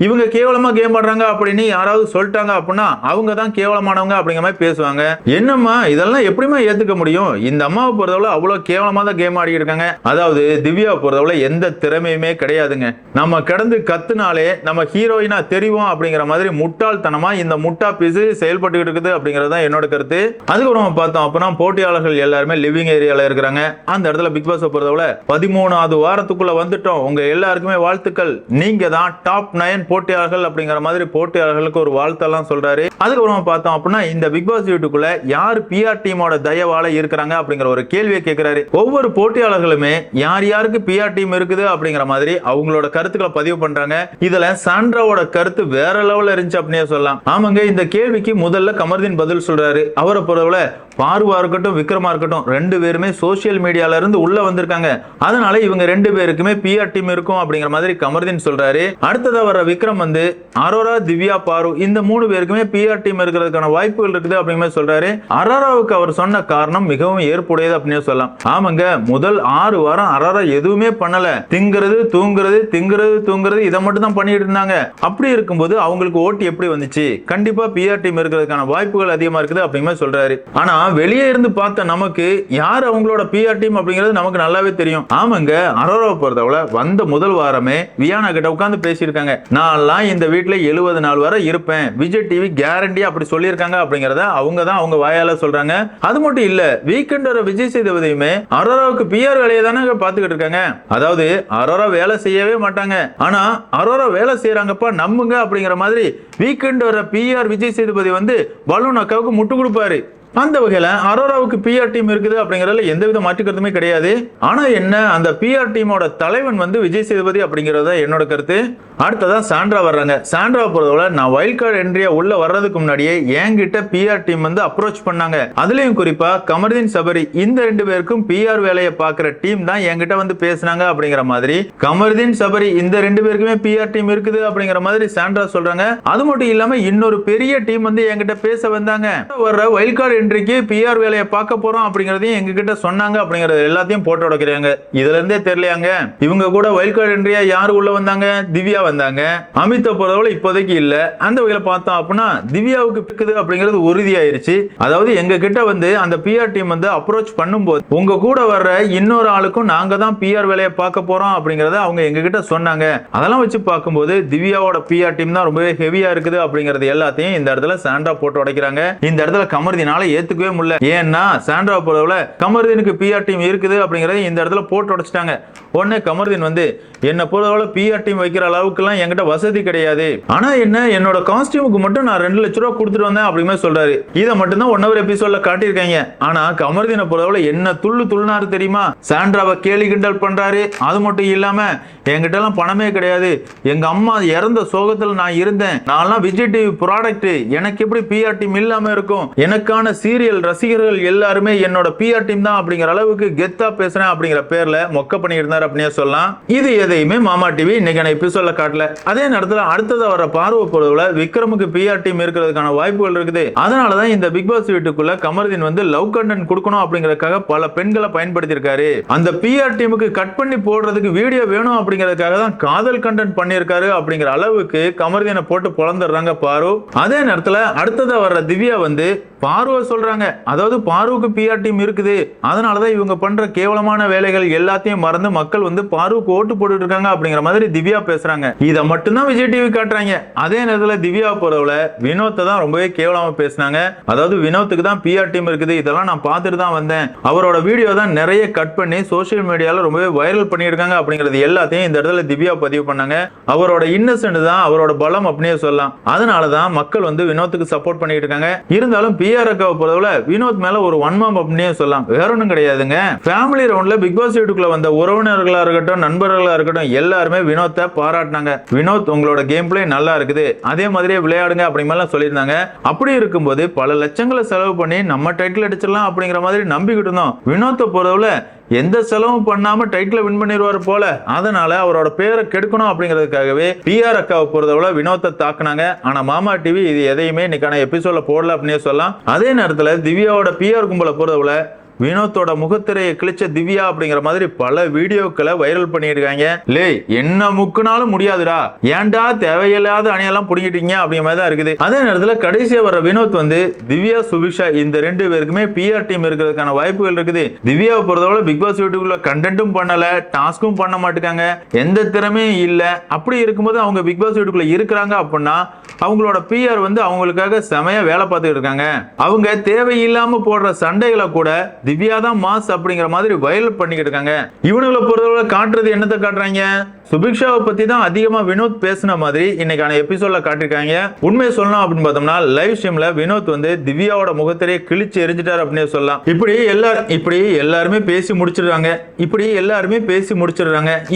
இவங்க கேவலமா கேம் ஆடுறாங்க அப்படின்னு யாராவது சொல்லிட்டாங்க அப்படின்னா அவங்க தான் கேவலமானவங்க அப்படிங்கிற மாதிரி பேசுவாங்க. என்னம்மா இதெல்லாம் எப்படிமா ஏத்துக்க முடியும்? இந்த அம்மாவை பொறுத்தவரை அவ்வளவு கேவலமா தான் கேம் ஆடி இருக்காங்க. அதாவது திவ்யாவை பொறுத்தவரை எந்த திறமையுமே கிடையாதுங்க. நம்ம கிடந்து கத்துனாலே நம்ம ஹீரோயினா தெரியும் அப்படிங்கிற மாதிரி முட்டாள்தனமா இந்த முட்டா பீஸ் செயல்பட்டு இருக்குது அப்படிங்கிறது தான் என்னோட கருத்து. அதுக்கப்புறம் பார்த்தோம் அப்படின்னா போட்டியாளர்கள் எல்லாருமே லிவிங் ஏரியால இருக்கிறாங்க. அந்த இடத்துல பிக் பாஸ் பொறுத்தவரை 13வது வாரத்துக்குள்ள வந்துட்டோம், உங்க எல்லாருக்குமே வாழ்த்துக்கள், நீங்க தான் டாப் 9 போட்டியாளர்கள் அப்படிங்கிற மாதிரி போட்டியாளர்களுக்கு ஒரு வாழ்த்தெல்லாம் சொல்றாரு. அதுக்கப்புறம் பார்த்தோம் அப்படின்னா இந்த பிக் பாஸ் வீட்டுக்குள்ள யார் பிஆர் டீமோட தயவால இருக்கிறாங்க அப்படிங்கிற ஒரு கேள்வியை கேட்கிறாரு. ஒவ்வொரு போட்டியாளர்களுமே யார் யாருக்கு பிஆர் டீம் இருக்குது அப்படிங்கிற மாதிரி அவங்களோட கருத்துக்களை பதிவு பண்றாங்க. இதுல சாண்ட்ராவோட கருத்து வேற லெவல்ல இருந்துச்சு அப்படின்னே சொல்லலாம். ஆமாங்க, இந்த கேள்விக்கு முதல்ல கமர்தீன் பதில் சொல்றாரு. அவரை பொறுத்தவரை பார்வா இருக்கட்டும் விக்ரமா இருக்கட்டும் ரெண்டு பேருமே சோசியல் மீடியால இருந்து உள்ள வந்திருக்காங்க, அதனால இவங்க ரெண்டு பேருக்குமே பிஆர் டீம் இருக்கும் அப்படிங்கிற மாதிரி கமர்தீன் சொல்றாரு. அடுத்ததா வர விக்ரம் வந்து அரோரா திவ்யா பாரு இந்த மூணு பேருக்குமே பிஆர் டீம் இருக்கிறதுக்கான வாய்ப்புகள் இருக்குது அப்படிங்கிற சொல்றாரு. அரோராவுக்கு அவர் சொன்ன காரணம் மிகவும் ஏற்புடையது அப்படின்னு சொல்லலாம். ஆமாங்க, முதல் 6 வாரம் அரோரா எதுவுமே பண்ணல, திங்கிறது தூங்குறது திங்கிறது தூங்குறது இதை மட்டும் தான் பண்ணிட்டு இருந்தாங்க. அப்படி இருக்கும்போது அவங்களுக்கு ஓட்டு எப்படி வந்துச்சு? கண்டிப்பா பிஆர் டீம் இருக்கிறதுக்கான வாய்ப்புகள் அதிகமா இருக்குது அப்படிங்கிற சொல்றாரு. ஆனா வெளியே இருந்து பார்த்த நமக்கு யார் அவங்களோட பிஆர் டீம் அப்படிங்கிறது நமக்கு நல்லாவே தெரியும். ஆமாங்க, அரோராவை பொறுத்தவரை வந்த முதல் வாரமே வியானா கிட்ட உட்கார்ந்து பேசியிருக்காங்க. நான்லாம் இந்த வீட்டுல 70 நாள் வரை இருப்பேன், விஜய் டிவி கேரண்டி அப்படி சொல்லியிருக்காங்க அப்படிங்கறத அவங்க தான் அவங்க வாயால சொல்றாங்க. அது மட்டும் இல்ல, வீக்கெண்ட் வர விஜய் சேதுபதியுமே அரோராவுக்கு பிஆர் வேலையை தானே பாத்துக்கிட்டு இருக்காங்க. அதாவது அரோரா வேலை செய்யவே மாட்டாங்க, ஆனா அரோரா வேலை செய்யறாங்கப்பா நம்புங்க அப்படிங்கிற மாதிரி வீக்கெண்ட் வர பிஆர் விஜய் சேதுபதி வந்து பலூன் அக்காவுக்கு முட்டு கொடுப்பாரு. அந்த வகையில அரோராவுக்கு பிஆர் டீம் இருக்குது அப்படிங்கறதுல எந்தவித மாற்றுக்கருத்துமே கிடையாது. ஆனா என்ன, அந்த பிஆர் டீமோட தலைவன் வந்து விஜய் சேதுபதி அப்படிங்கறத என்னோட கருத்து. அடுத்ததா சாண்ட்ரா வர்றாங்க. சாண்ட்ரா பொறுத்தவரை நான் வைல்ட் கார்டு என்ட்ரியா உள்ள வர்றதுக்கு முன்னாடியே என்கிட்ட பிஆர் டீம் வந்து அப்ரோச் பண்ணாங்க. அதுலயும் குறிப்பா கமர்தீன் சபரி இந்த ரெண்டு பேருக்கும் பிஆர் வேலையை பாக்குற டீம் தான் என்கிட்ட வந்து பேசினாங்க அப்படிங்கிற மாதிரி கமர்தீன் சபரி இந்த ரெண்டு பேருக்குமே பிஆர் டீம் இருக்குது அப்படிங்கிற மாதிரி சாண்ட்ரா சொல்றாங்க. அது மட்டும் இல்லாம இன்னொரு பெரிய டீம் வந்து என்கிட்ட பேச வந்தாங்க, வர்ற வைல்ட் கார்டு இன்றைக்கு பிஆர் வேலையை பார்க்க போறோம் அப்படிங்கறதையும் எங்க கிட்ட சொன்னாங்க அப்படிங்கறது எல்லாத்தையும் போட்டு உடைக்கிறாங்க. இதுல இருந்தே தெரியலையாங்க இவங்க கூட வைல்ட் கார்டு என்ட்ரியா யாரு உள்ள வந்தாங்க? திவ்யா வந்தாங்க. அமித்த பொறுத்தவரை இப்போதைக்கு இல்ல. அந்த வகையில பார்த்தோம் அப்படின்னா திவ்யாவுக்கு இருக்குது அப்படிங்கிறது உறுதியாயிருச்சு. அதாவது எங்க கிட்ட வந்து அந்த பிஆர் டீம் வந்து அப்ரோச் பண்ணும்போது உங்க கூட வர்ற இன்னொரு ஆளுக்கும் நாங்க தான் பிஆர் வேலையை பார்க்க போறோம் அப்படிங்கறத அவங்க எங்க கிட்ட சொன்னாங்க. அதெல்லாம் வச்சு பார்க்கும்போது திவ்யாவோட பிஆர் டீம் தான் ரொம்பவே ஹெவியா இருக்குது அப்படிங்கறது எல்லாத்தையும் இந்த இடத்துல சாண்ட்ரா போட்டு உடைக்கிறாங்க. இந்த இடத்துல கமர்தீனால ஏத்துக்கவே முடியல. ஏன்னா சாண்ட்ரா பொறுத்தவரை கமர்தீனுக்கு பிஆர் டீம் இருக்குது அப்படிங்கறத இந்த இடத்துல போட்டு உடைச்சிட்டாங்க. உடனே கமர்தீன் வந்து என்ன பொறுத்தவரை பிஆர் டீம் வைக்கிற அளவுக்கு எல்லாம் என்கிட்ட வசதி கிடையாது, ஆனா என்ன என்னோட காஸ்டியூமுக்கு மட்டும் நான் 2 லட்சம் ரூபாய் கொடுத்துட்டு வந்தேன் அப்படிங்கிற சொல்றாரு. இதை மட்டும் தான் 1 hour எபிசோட்ல காட்டியிருக்காங்க. ஆனா கமர்தீனை பொறுத்தவரை என்ன துள்ளுனாரு தெரியுமா? சாண்ட்ராவை கேலி கிண்டல் பண்றாரு. அது மட்டும் இல்லாம என்கிட்ட எல்லாம் பணமே கிடையாது, எங்க அம்மா இறந்த சோகத்துல நான் இருந்தேன், நான்லாம் விஜய் டிவி ப்ராடக்ட், எனக்கு எப்படி பிஆர் டீம் இல்லாம இருக்கும், எனக்கான சீரியல் ரசிகர்கள் எல்லாருமே என்னோட பிஆர் டீம் தான் அப்படிங்கிற அளவுக்கு கெத்தா பேசுறேன் அப்படிங்கிற பேர்ல மொக்க பண்ணி இருந்தார் அப்படின்னே சொல்லலாம். இது எதையுமே மாமா டிவி இன்னைக்கான எபிசோட்ல காட்டல. அதே நேரத்துல அடுத்ததா வர பார்வை பொறுத்தவரை விக்ரமுக்கு பிஆர் டீம் இருக்கிறதுக்கான வாய்ப்புகள் இருக்குது. அதனாலதான் இந்த பிக் பாஸ் வீட்டுக்குள்ள கமர்தீன் வந்து லவ் கண்டென்ட் கொடுக்கணும் அப்படிங்கறதுக்காக பல பெண்களை பயன்படுத்தி இருக்காரு. அந்த பிஆர் டீமுக்கு கட் பண்ணி போடுறதுக்கு வீடியோ வேணும் அப்படிங்கறதுக்காக தான் காதல் கண்டென்ட் பண்ணியிருக்காரு அப்படிங்கிற அளவுக்கு கமர்தீனை போட்டு பொளந்துடுறாங்க பாரு. அதே நேரத்துல அடுத்ததா வர்ற திவ்யா வந்து பார்வை சொல்றாங்க, அதாவது பார்வுக்கு பிஆர் டீம் இருக்குது, அதனாலதான் இவங்க பண்ற கேவலமான வேலைகள் எல்லாத்தையும் மறந்து மக்கள் வந்து பார்வுக்கு ஓட்டு போட்டு இருக்காங்க அப்படிங்கிற மாதிரி திவ்யா பேசுறாங்க. இதை மட்டும்தான் விஜய் டிவி காட்டுறாங்க. அதே நேரத்தில் திவ்யா போறவளை வினோத்தை தான் ரொம்பவே கேவலமா பேசினாங்க. அதாவது வினோத்துக்கு தான் பிஆர் டீம் இருக்குது, இதெல்லாம் நான் பார்த்துட்டு தான் வந்தேன், அவரோட வீடியோ தான் நிறைய கட் பண்ணி சோசியல் மீடியால ரொம்பவே வைரல் பண்ணியிருக்காங்க அப்படிங்கிறது எல்லாத்தையும் இந்த இடத்துல திவ்யா பதிவு பண்ணாங்க. அவரோட இன்னசென்ட் தான் அவரோட பலம் அப்படியே சொல்லலாம். அதனாலதான் மக்கள் வந்து வினோத்துக்கு சப்போர்ட் பண்ணிட்டு இருக்காங்க. இருந்தாலும் பிஆர் அக்காவை பொறுத்தவரை வினோத் மேல ஒரு வன்மம் அப்படின்னே சொல்லலாம். வேற ஒன்றும் கிடையாதுங்க. ஃபேமிலி ரவுண்ட்ல பிக் பாஸ் வீட்டுக்குள்ள வந்த உறவினர்களா இருக்கட்டும், நண்பர்களா இருக்கட்டும், எல்லாருமே வினோத்தை பாராட்டினாங்க. வினோத் உங்களோட கேம் பிளே நல்லா இருக்குது, அதே மாதிரியே விளையாடுங்க அப்படிங்கலாம் சொல்லியிருந்தாங்க. அப்படி இருக்கும்போது பல லட்சங்களை செலவு பண்ணி நம்ம டைட்டில் அடிச்சிடலாம் அப்படிங்கிற மாதிரி நம்பிக்கிட்டு இருந்தோம். வினோத்தை பொறுத்தவரை எந்த செலவும் பண்ணாம டைட்டில் வின் பண்ணிடுவார் போல, அதனால அவரோட பேரை கெடுக்கணும் அப்படிங்கிறதுக்காகவே பிஆர் அக்காவை பொறுத்தவரை வினோத்தை தாக்குனாங்க. ஆனா மாமா டிவி இது எதையுமே இன்னைக்கான எபிசோட்ல போடல அப்படின்னே சொல்லலாம். அதே நேரத்தில் திவ்யாவோட பிஆர் கும்பலை பொறுத்தவரை வினோத்தோட முகத்திரையை கிழிச்ச திவ்யா அப்படிங்கிற மாதிரி பல வீடியோக்களை வைரல் பண்ணிருக்காங்க. லே என்ன முக்குனாலும் முடியாதுடா, ஏன்டா தேவையில்லாத அணியெல்லாம் புடிங்கிட்டீங்க அப்படிங்கிற மாதிரி தான் இருக்குது. அதே நேரத்தில் கடைசியா வர வினோத் வந்து திவ்யா சுபிக்ஷா இந்த 2 பேருக்குமே பிஆர் டீம் இருக்கிறதுக்கான வாய்ப்புகள் இருக்குது. திவ்யாவை பொறுத்தவரை பிக் பாஸ் வீட்டுக்குள்ள கண்டென்ட்டும் பண்ணல, டாஸ்கும் பண்ண மாட்டாங்க, எந்த திறமையும் இல்ல. அப்படி இருக்கும்போது அவங்க பிக் பாஸ் வீட்டுக்குள்ள இருக்கிறாங்க அப்படின்னா அவங்களோட பிஆர் வந்து அவங்களுக்காக செமையா வேலை பார்த்துட்டு இருக்காங்க. அவங்க தேவையில்லாம போடுற சண்டைகளை கூட திவ்யா தான் மாஸ் அப்படிங்கிற மாதிரி வைரல் பண்ணிக்கிட்டு இருக்காங்க. இவனுங்களை பொறுத்தவரை காட்டுறது என்னத்தை காட்டுறாங்க, சுபிக்ஷாவை பத்தி தான் அதிகமா வினோத் பேசின மாதிரி இன்னைக்கான எபிசோட்ல காட்டிருக்காங்க. உண்மையை சொல்லணும் அப்படின்னு பார்த்தோம்னா லைவ் ஸ்ட்ரீம்ல வினோத் வந்து திவ்யாவோட முகத்திலேயே கிழிச்சு எரிஞ்சிட்டாரு அப்படின்னு சொல்லலாம். இப்படி எல்லாருமே பேசி முடிச்சிடுறாங்க.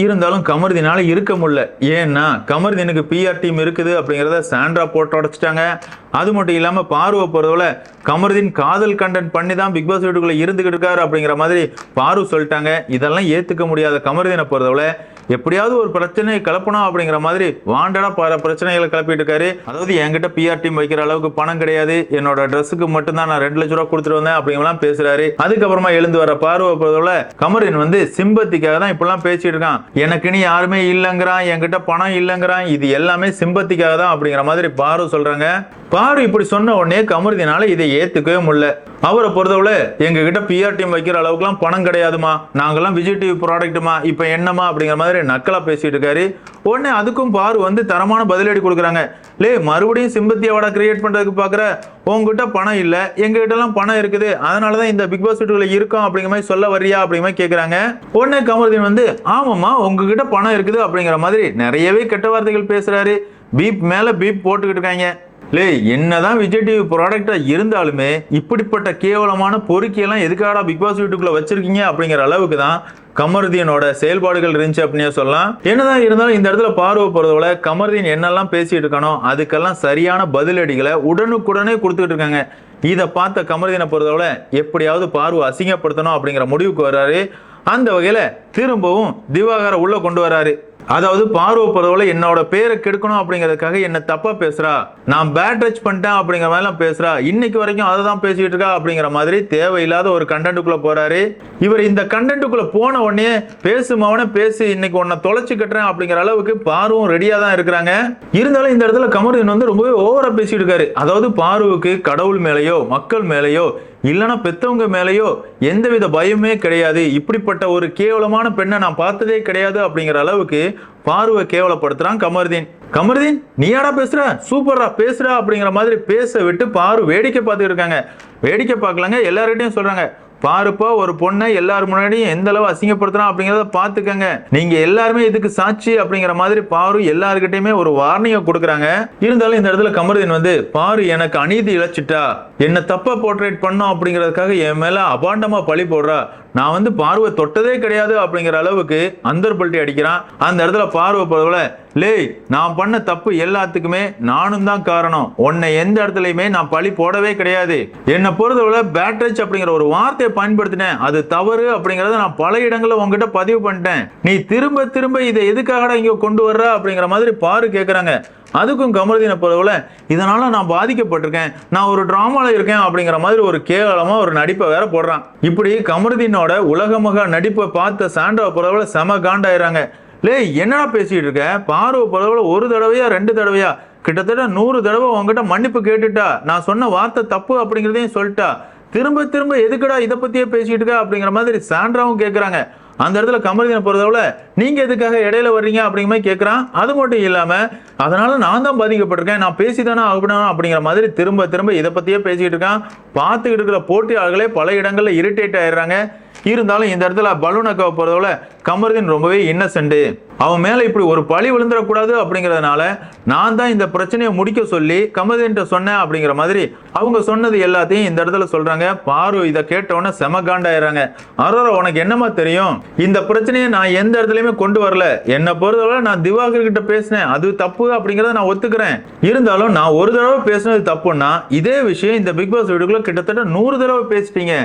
இருந்தாலும் கமர்தினால இருக்க முடியல. ஏன்னா கமர்தினுக்கு பிஆர் டீம் இருக்குது அப்படிங்கறத சாண்ட்ரா போட்டு உடைச்சிட்டாங்க. அது மட்டும் இல்லாம பார்வை பொறுத்தவரை கமர்தீன் காதல் கண்டென்ட் பண்ணி தான் பிக் பாஸ் வீட்டுக்குள்ள இருந்துகிட்டு இருக்காரு அப்படிங்கிற மாதிரி பார்வை சொல்லிட்டாங்க. இதெல்லாம் ஏத்துக்க முடியாத கமர்தீனை பொறுத்தவரை எப்படியாவது ஒரு பிரச்சனையை கிளப்பணும் அப்படிங்கிற மாதிரி வாண்டடா பல பிரச்சனைகளை கிளப்பிட்டு இருக்காரு. அதாவது என்கிட்ட பிஆர் டீம் வைக்கிற அளவுக்கு பணம் கிடையாது, என்னோட ட்ரெஸ்ஸுக்கு மட்டும் தான் நான் 2 லட்சம் ரூபாய் கொடுத்துட்டு வந்தேன் அப்படிங்கலாம் பேசுறாரு. அதுக்கப்புறமா எழுந்து வர பார்வை பொறுத்தவரை கமரின் வந்து சிம்பத்திக்காக தான் இப்பெல்லாம் பேசிட்டு இருக்கான். எனக்குன்னு யாருமே இல்லைங்கிறான், என்கிட்ட பணம் இல்லைங்கிறான், இது எல்லாமே சிம்பத்திக்காக தான் அப்படிங்கிற மாதிரி பாரு சொல்றாங்க. பாரு இப்படி சொன்ன உடனே கமருதினால இதை ஏத்துக்கவே முடியல. அவரை பொறுத்தவரை எங்க கிட்ட பிஆர் டீம் வைக்கிற அளவுக்குலாம் பணம் கிடையாதுமா, நாங்கெல்லாம் விஜய் டிவி ப்ராடக்ட்டுமா, இப்ப என்னமா அப்படிங்கிற மாதிரி நக்கலா பேசிட்டு இருக்காரு. உடனே அதுக்கும் பாரு வந்து தரமான பதிலடி கொடுக்குறாங்க. லே மறுபடியும் சிம்பத்தியாவோட கிரியேட் பண்றதுக்கு பாக்குற, உங்ககிட்ட பணம் இல்ல, எங்க கிட்ட எல்லாம் பணம் இருக்குது, அதனாலதான் இந்த பிக் பாஸ் வீட்டுக்குள்ள இருக்கும் அப்படிங்கிற மாதிரி சொல்ல வரியா அப்படிங்கிற மாதிரி கேக்குறாங்க. உடனே கமருதீன் வந்து ஆமாமா உங்ககிட்ட பணம் இருக்குது அப்படிங்கிற மாதிரி நிறையவே கெட்ட வார்த்தைகள் பேசுறாரு. பீப் மேல பீப் போட்டுக்கிட்டு இருக்காங்க. லே என்னதான் விஜய் டிவி ப்ராடக்டா இருந்தாலுமே இப்படிப்பட்ட கேவலமான பொறுக்கியெல்லாம் எதுக்காக பிக் பாஸ் வீட்டுக்குள்ள வச்சிருக்கீங்க அப்படிங்கிற அளவுக்கு தான் கமருதீனோட செயல்பாடுகள் இருந்துச்சு அப்படின்னு சொல்லலாம். என்னதான் இருந்தாலும் இந்த இடத்துல பார்வை பொறுத்தவரை கமருதீன் என்னெல்லாம் பேசிட்டு இருக்கானோ அதுக்கெல்லாம் சரியான பதிலடிகளை உடனுக்குடனே கொடுத்துட்டு இருக்காங்க. இதை பார்த்த கமருதீனை பொறுத்தவரை எப்படியாவது பார்வை அசிங்கப்படுத்தணும் அப்படிங்கிற முடிவுக்கு வர்றாரு. அந்த வகையில திரும்பவும் திவாகரை உள்ள கொண்டு வராரு. அதாவது பார்வை பொறுத்தவரை என்னோட பேரை கெடுக்கணும் அப்படிங்கிறதுக்காக என்ன தப்பா பேசுறா, நான் பேட் டச் பண்ணிட்டேன் அப்படிங்கிற மாதிரி பேசுறா, இன்னைக்கு வரைக்கும் அதை தான் பேசிட்டு இருக்கா அப்படிங்கிற மாதிரி தேவையில்லாத ஒரு கண்டென்ட்டுக்குள்ள போறாரு. இவர் இந்த கண்டென்ட்டுக்குள்ள போன உடனே பேசுமவன பேசி இன்னைக்கு உன்னை தொலைச்சு கட்டுறேன் அப்படிங்கிற அளவுக்கு பார்வும் ரெடியா தான் இருக்கிறாங்க. இருந்தாலும் இந்த இடத்துல கமருதீன் வந்து ரொம்பவே ஓவரா பேசிட்டு இருக்காரு. அதாவது பார்வுக்கு கடவுள் மேலேயோ மக்கள் மேலேயோ இல்லைன்னா பெத்தவங்க மேலேயோ எந்தவித பயமே கிடையாது, இப்படிப்பட்ட ஒரு கேவலமான பெண்ணை நான் பார்த்ததே கிடையாது அப்படிங்கிற அளவுக்கு பார்வை கேவலப்படுத்துறான் கமருதீன். கமருதீன் நீயாடா பேசுற, சூப்பரா பேசுற அப்படிங்கிற மாதிரி பேச விட்டு பாரு வேடிக்கை பார்த்துட்டு இருக்காங்க. வேடிக்கை பார்க்கலாங்க, எல்லார்கிட்டையும் சொல்றாங்க பாருப்பா ஒரு பொண்ணை எல்லாரும் முன்னாடியும் எந்த அளவு அசிங்கப்படுத்துறான் அப்படிங்கிறத பாத்துக்கங்க, நீங்க எல்லாருமே இதுக்கு சாட்சி அப்படிங்கிற மாதிரி பாரு எல்லாருக்கிட்டையுமே ஒரு வார்னிங்கை கொடுக்குறாங்க. இருந்தாலும் இந்த இடத்துல கமருதீன் வந்து பாரு எனக்கு அநீதி இழைச்சிட்டா, என்ன தப்பா போர்ட்ரேட் பண்ணோம் அப்படிங்கிறதுக்காக என் மேல அபாண்டமா பழி போடுறா, நான் வந்து பார்வை தொட்டதே கிடையாது அப்படிங்கிற அளவுக்கு அந்தர்பல்ட்டி அடிக்கிறான். அந்த இடத்துல பார்வை பொறுத்தவரை லே நான் பண்ண தப்பு எல்லாத்துக்குமே நானும் தான் காரணம், உன்னை எந்த இடத்துலயுமே நான் பழி போடவே கிடையாது, என்னை பொறுத்தவரை பேட் டச் அப்படிங்கிற ஒரு வார்த்தையை பயன்படுத்தினேன், அது தவறு அப்படிங்கறத நான் பல இடங்களில் உங்ககிட்ட பதிவு பண்ணிட்டேன், நீ திரும்ப திரும்ப இதை எதுக்காக இங்க கொண்டு வர்ற அப்படிங்கிற மாதிரி பாரு கேட்கறாங்க. அதுக்கும் கமருதீனை பொறுத்தவரை இதனால நான் பாதிக்கப்பட்டிருக்கேன், நான் ஒரு டிராமால இருக்கேன் அப்படிங்கிற மாதிரி ஒரு கேவலமா ஒரு நடிப்பை வேற போடுறான். இப்படி கமருதீனோட உலகமக நடிப்பை பார்த்த சாண்ட்ரா பொறுத்தவரை செம காண்டாயிராங்க. லே என்னடா பேசிட்டு இருக்க, பார்வை பொறுத்தவரை 1 தடவையா 2 தடவையா கிட்டத்தட்ட 100 தடவை உங்ககிட்ட மன்னிப்பு கேட்டுட்டா, நான் சொன்ன வார்த்தை தப்பு அப்படிங்கிறதையும் சொல்லிட்டா, திரும்ப திரும்ப எதுக்குடா இதை பத்தியே பேசிட்டு இருக்க அப்படிங்கிற மாதிரி சாண்ட்ராவும் கேட்கறாங்க. அந்த இடத்துல கமருதீனை பொறுத்தவரை நீங்க எதுக்காக இடையில வர்றீங்க அப்படிங்கிற மாதிரி கேட்கறான். அது மட்டும் இல்லாம அதனால நான் தான் பாதிக்கப்பட்டிருக்கேன், நான் பேசிதானே ஆகணும் அப்படிங்கிற மாதிரி திரும்ப திரும்ப இதை பத்தியே பேசிட்டு இருக்கான். பார்த்துக்கிட்டு இருக்கிற போட்டியாளர்களே பல இடங்கள்ல இரிட்டேட் ஆயிடுறாங்க. இருந்தாலும் இந்த இடத்துல பலூன் அக்காவை பொறுத்தவரை கமருதீன் ரொம்பவே இன்னசென்ட். அவன் மேல இப்படி ஒரு பழி விழுந்துடக்கூடாது அப்படிங்கறதுனால நான் தான் இந்த பிரச்சனையை முடிக்க சொல்லி கமருதீன்ட்ட சொன்னேன் அப்படிங்கிற மாதிரி அவங்க சொன்னது எல்லாத்தையும் இந்த இடத்துல சொல்றாங்க. பாரு இதை கேட்டவொடனே செம காண்டாயிராங்க. அரோரா உனக்கு என்னமா தெரியும், இந்த பிரச்சனையை நான் எந்த இடத்துலயுமே கொண்டு வரல, என்னை பொறுத்தவரை நான் திவாகர் கிட்ட பேசினேன், அது தப்பு அப்படிங்கறத நான் ஒத்துக்கிறேன். இருந்தாலும் நான் ஒரு தடவை பேசினது தப்புன்னா இதே விஷயம் இந்த பிக் பாஸ் வீட்டுக்குள்ள கிட்டத்தட்ட 100 தடவை பேசிட்டீங்க,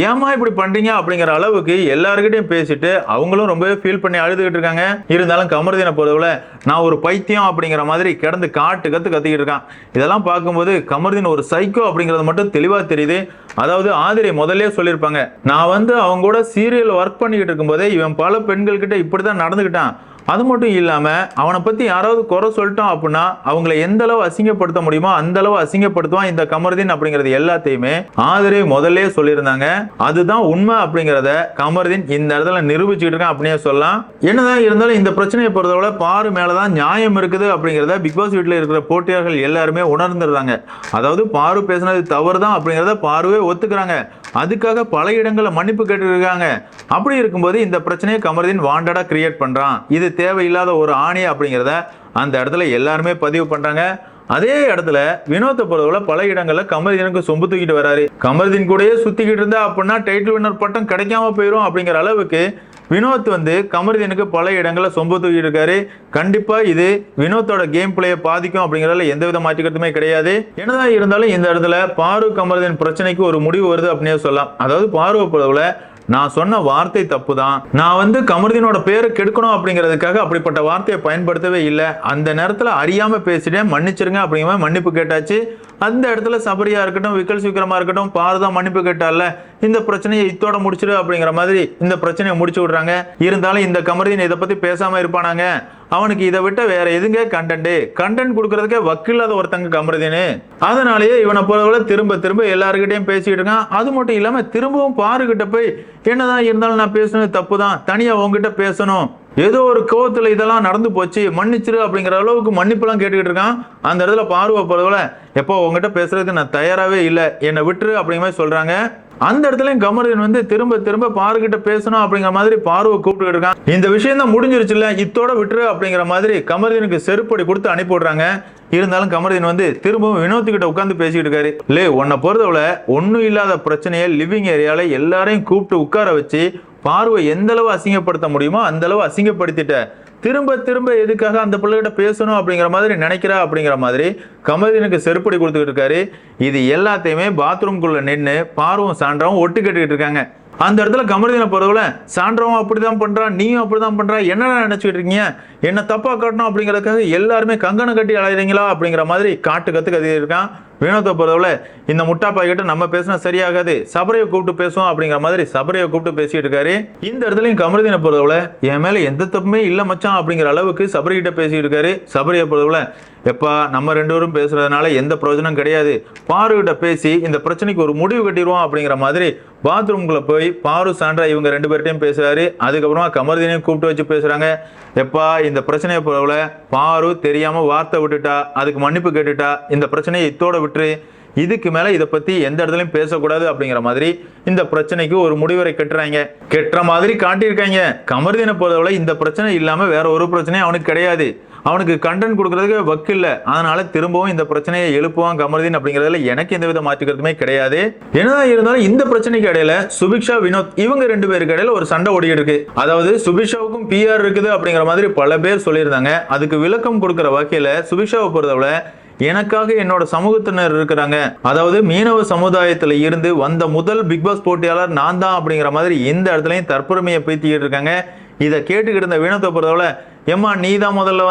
ஏமா இப்படி பண்றீங்க அப்படிங்கிற அளவுக்கு எல்லாருக்கிட்டையும் பேசிட்டு அவங்களும் ரொம்பவே ஃபீல் பண்ணி அழுதுகிட்டு இருக்காங்க. இருந்தாலும் கமருதீனை பொறுத்தவரை நான் ஒரு பைத்தியம் அப்படிங்கிற மாதிரி கிடந்து கத்திக்கிட்டு இருக்கான். இதெல்லாம் பார்க்கும்போது கமருதீன் ஒரு சைக்கோ அப்படிங்கிறது மட்டும் தெளிவா தெரியுது. அதாவது ஆதிரை முதல்ல சொல்லியிருப்பாங்க, நான் அவங்க கூட சீரியல் ஒர்க் பண்ணிக்கிட்டு இருக்கும்போதே இவன் பல பெண்கள் கிட்ட இப்படிதான் நடந்துக்கிட்டான், அது மட்டும் இல்லாம அவனை பத்தி யாராவது குறை சொல்லிட்டோம் அப்படின்னா அவங்களை எந்த அளவு அசிங்கப்படுத்த முடியுமோ அந்த அளவு அசிங்கப்படுத்துவான் இந்த கமருதீன் அப்படிங்கிறது எல்லாத்தையுமே ஆதிரை முதல்ல சொல்லியிருந்தாங்க. அதுதான் உண்மை அப்படிங்கிறத கமருதீன் இந்த இடத்துல நிரூபிச்சுட்டு இருக்கான் அப்படியே சொல்லலாம். என்னதான் இருந்தாலும் இந்த பிரச்சனையை பொறுத்தவரை பாரு மேலதான் நியாயம் இருக்குது அப்படிங்கிறத பிக் பாஸ் வீட்டில் இருக்கிற போட்டியாளர்கள் எல்லாருமே உணர்ந்துடுறாங்க. அதாவது பாரு பேசினது தவறு தான் அப்படிங்கிறத பாருவே ஒத்துக்கிறாங்க. அதுக்காக பல இடங்களில் மன்னிப்பு கேட்டுருக்காங்க. அப்படி இருக்கும்போது இந்த பிரச்சனையை கமருதீன் வாண்டடா கிரியேட் பண்றான், இது தேவையில்லாத ஒரு ஆணி அப்படிங்கிறத அந்த இடத்துல எல்லாருமே பதிவு பண்றாங்க. அதே இடத்துல வினோத்தை பொறுத்தவரை பல இடங்கள்ல கமருதீனுக்கு சொம்பு தூக்கிட்டு வராரு. கமருதீன் கூடயே சுத்திக்கிட்டு இருந்தா அப்படின்னா டைட்டில் வின்னர் பட்டம் கிடைக்காம போயிடும் அப்படிங்கிற அளவுக்கு வினோத் கமருதீனுக்கு பல இடங்களில் சொம்பு தூக்கிட்டு இருக்காரு. கண்டிப்பா இது வினோத்தோட கேம் பிளேயை பாதிக்கும் அப்படிங்கிறதுல எந்தவித மாற்றிக்கிறதுமே கிடையாது. என்னதான் இருந்தாலும் இந்த இடத்துல பாரு கமருதீன் பிரச்சனைக்கு ஒரு முடிவு வருது அப்படின்னு சொல்லலாம். அதாவது பாருவை பொறுத்தவரை நான் சொன்ன வார்த்தை தப்பு தான், நான் கமருதீனோட பேரை கெடுக்கணும் அப்படிங்கிறதுக்காக அப்படிப்பட்ட வார்த்தையை பயன்படுத்தவே இல்லை, அந்த நேரத்தில் அறியாம பேசிட்டேன் மன்னிச்சிருங்க அப்படிங்கிற மன்னிப்பு கேட்டாச்சு. அந்த இடத்துல சபரியா இருக்கட்டும் விக்கல் விக்ரமா இருக்கட்டும் பாருதான் மன்னிப்பு கேட்டால இந்த பிரச்சனையை இத்தோட முடிச்சிரு அப்படிங்கிற மாதிரி இந்த பிரச்சனையை முடிச்சு விடுறாங்க. இருந்தாலும் இந்த கமருதீன் இதை பத்தி பேசாம இருப்பானாங்க, அவனுக்கு இதை விட்ட வேற எதுங்க கண்டென்ட் கொடுக்கறதுக்கே வக்கில்லாத ஒருத்தங்க கமருதீன். அதனாலேயே இவனை போல திரும்ப எல்லாருக்கிட்டையும் பேசிட்டு இருக்கான். அது மட்டும் இல்லாம திரும்பவும் பாருகிட்ட போய் என்னதான் இருந்தாலும் நான் பேசுனது தப்பு தான், தனியா உங்ககிட்ட பேசணும், ஏதோ ஒரு கோவத்துல இதெல்லாம் நடந்து போச்சு மன்னிச்சிரு அப்படிங்கிற அளவுக்கு மன்னிப்புலாம் கேட்டுக்கிட்டு இருக்கான். அந்த இடத்துல பார்வை போறதுல எப்போ உங்ககிட்ட பேசுறதுக்கு நான் தயாராகவே இல்லை, என்னை விட்டுரு அப்படிங்கிற மாதிரி சொல்றாங்க. அந்த இடத்துல கமருதீன் திரும்ப பாருகிட்ட பேசணும் அப்படிங்கிற மாதிரி பார்வை கூப்பிட்டு இருக்கான். இந்த விஷயம் தான் முடிஞ்சிருச்சுல்ல இத்தோட விட்டுரு அப்படிங்கிற மாதிரி கமருதீனுக்கு செருப்படி கொடுத்து அனுப்பி விடுறாங்க. இருந்தாலும் கமருதீன் திரும்பவும் வினோத்துக்கிட்ட உட்காந்து பேசிட்டு இருக்காரு. உன்னை பொறுத்தவரை ஒன்னும் இல்லாத பிரச்சனையை லிவிங் ஏரியால எல்லாரையும் கூப்பிட்டு உட்கார வச்சு பார்வை எந்த அளவு அசிங்கப்படுத்த முடியுமோ அந்த அளவு அசிங்கப்படுத்திட்ட, திரும்ப எதுக்காக அந்த பிள்ளைகிட்ட பேசணும் அப்படிங்கிற மாதிரி நினைக்கிறா அப்படிங்கிற மாதிரி கமருதீனுக்கு செருப்படி கொடுத்துக்கிட்டு இருக்காரு. இது எல்லாத்தையுமே பாத்ரூம்குள்ள நின்று பார்வும் சான்றாவும் ஒட்டு கேட்டுக்கிட்டு இருக்காங்க. அந்த இடத்துல கமருதீனை பொறுத்தவரை சான்றாவும் அப்படிதான் பண்றான், நீயும் அப்படிதான் பண்றா, என்னடா நினைச்சுட்டு இருக்கீங்க, என்ன தப்பா காட்டணும் அப்படிங்கறதுக்காக எல்லாருமே கங்கணம் கட்டி அலையிறீங்களா அப்படிங்கிற மாதிரி கத்தி இருக்கான். வினோத்தை பொறுத்தவரை இந்த முட்டாப்பாய் கிட்ட நம்ம பேசினா சரியாகாது, சபரியை கூப்பிட்டு பேசுவோம் அப்படிங்கிற மாதிரி சபரியை கூப்பிட்டு பேசிட்டு இருக்காரு. இந்த இடத்துலயும் கமருதீனை பொறுத்தவரை என் மேல எந்த தப்புமே இல்ல மச்சான் அப்படிங்கிற அளவுக்கு சபரி கிட்ட பேசிட்டு இருக்காரு. சபரியை பொறுத்தவரை எப்பா நம்ம ரெண்டு பேரும் பேசுறதுனால எந்த பிரயோஜனம் கிடையாது, பாருகிட்ட பேசி இந்த பிரச்சனைக்கு ஒரு முடிவு கட்டிடுவோம் அப்படிங்கிற மாதிரி பாத்ரூம்குள்ள போய் பாரு சான்றா இவங்க ரெண்டு பேர்ட்டையும் பேசுறாரு. அதுக்கப்புறமா கமருதீனையும் கூப்பிட்டு வச்சு பேசுறாங்க. எப்பா இந்த பிரச்சனையை பொறுத்தவரை பாரு தெரியாம வார்த்தை விட்டுட்டா, அதுக்கு மன்னிப்பு கேட்டுட்டா, இந்த பிரச்சனையை இத்தோட விட்டுரு, இதுக்கு மேல இதை பத்தி எந்த இடத்துலயும் பேசக்கூடாது அப்படிங்கிற மாதிரி இந்த பிரச்சனைக்கு ஒரு முடிவரை கெட்டுற மாதிரி காட்டியிருக்காங்க. கமருதீனை பொறுத்தவரை இந்த பிரச்சனை இல்லாம வேற ஒரு பிரச்சனையும் அவனுக்கு கிடையாது, அவனுக்கு கண்டென்ட் கொடுக்கறதுக்கு வக்கு இல்லை, அதனால திரும்பவும் இந்த பிரச்சனையை எழுப்புவான் கமருதீன் அப்படிங்கிறதுல எனக்கு எந்த வித மாற்றுக்கிறதுமே கிடையாது. என்னதான் இருந்தாலும் இந்த பிரச்சனைக்கு இடையில சுபிக்ஷா வினோத் இவங்க ரெண்டு பேருக்கு இடையில ஒரு சண்டை ஓடிட்டு இருக்கு. அதாவது சுபிக்ஷாவுக்கும் பிஆர் இருக்குது அப்படிங்கிற மாதிரி பல பேர் சொல்லியிருந்தாங்க. அதுக்கு விளக்கம் கொடுக்கிற வகையில சுபிக்ஷாவை பொறுத்தவரை எனக்காக என்னோட சமூகத்தினர் இருக்கிறாங்க, அதாவது மீனவ சமுதாயத்துல இருந்து வந்த முதல் பிக் பாஸ் போட்டியாளர் நான் தான் அப்படிங்கிற மாதிரி இந்த இடத்துலயும் தற்பெருமையை பேத்திக்கிட்டு இருக்காங்க. இதை கேட்டுக்கிட்டு இருந்த வினோத்தை பொறுத்தவரை ஏம்மா நீதான் முதல்ல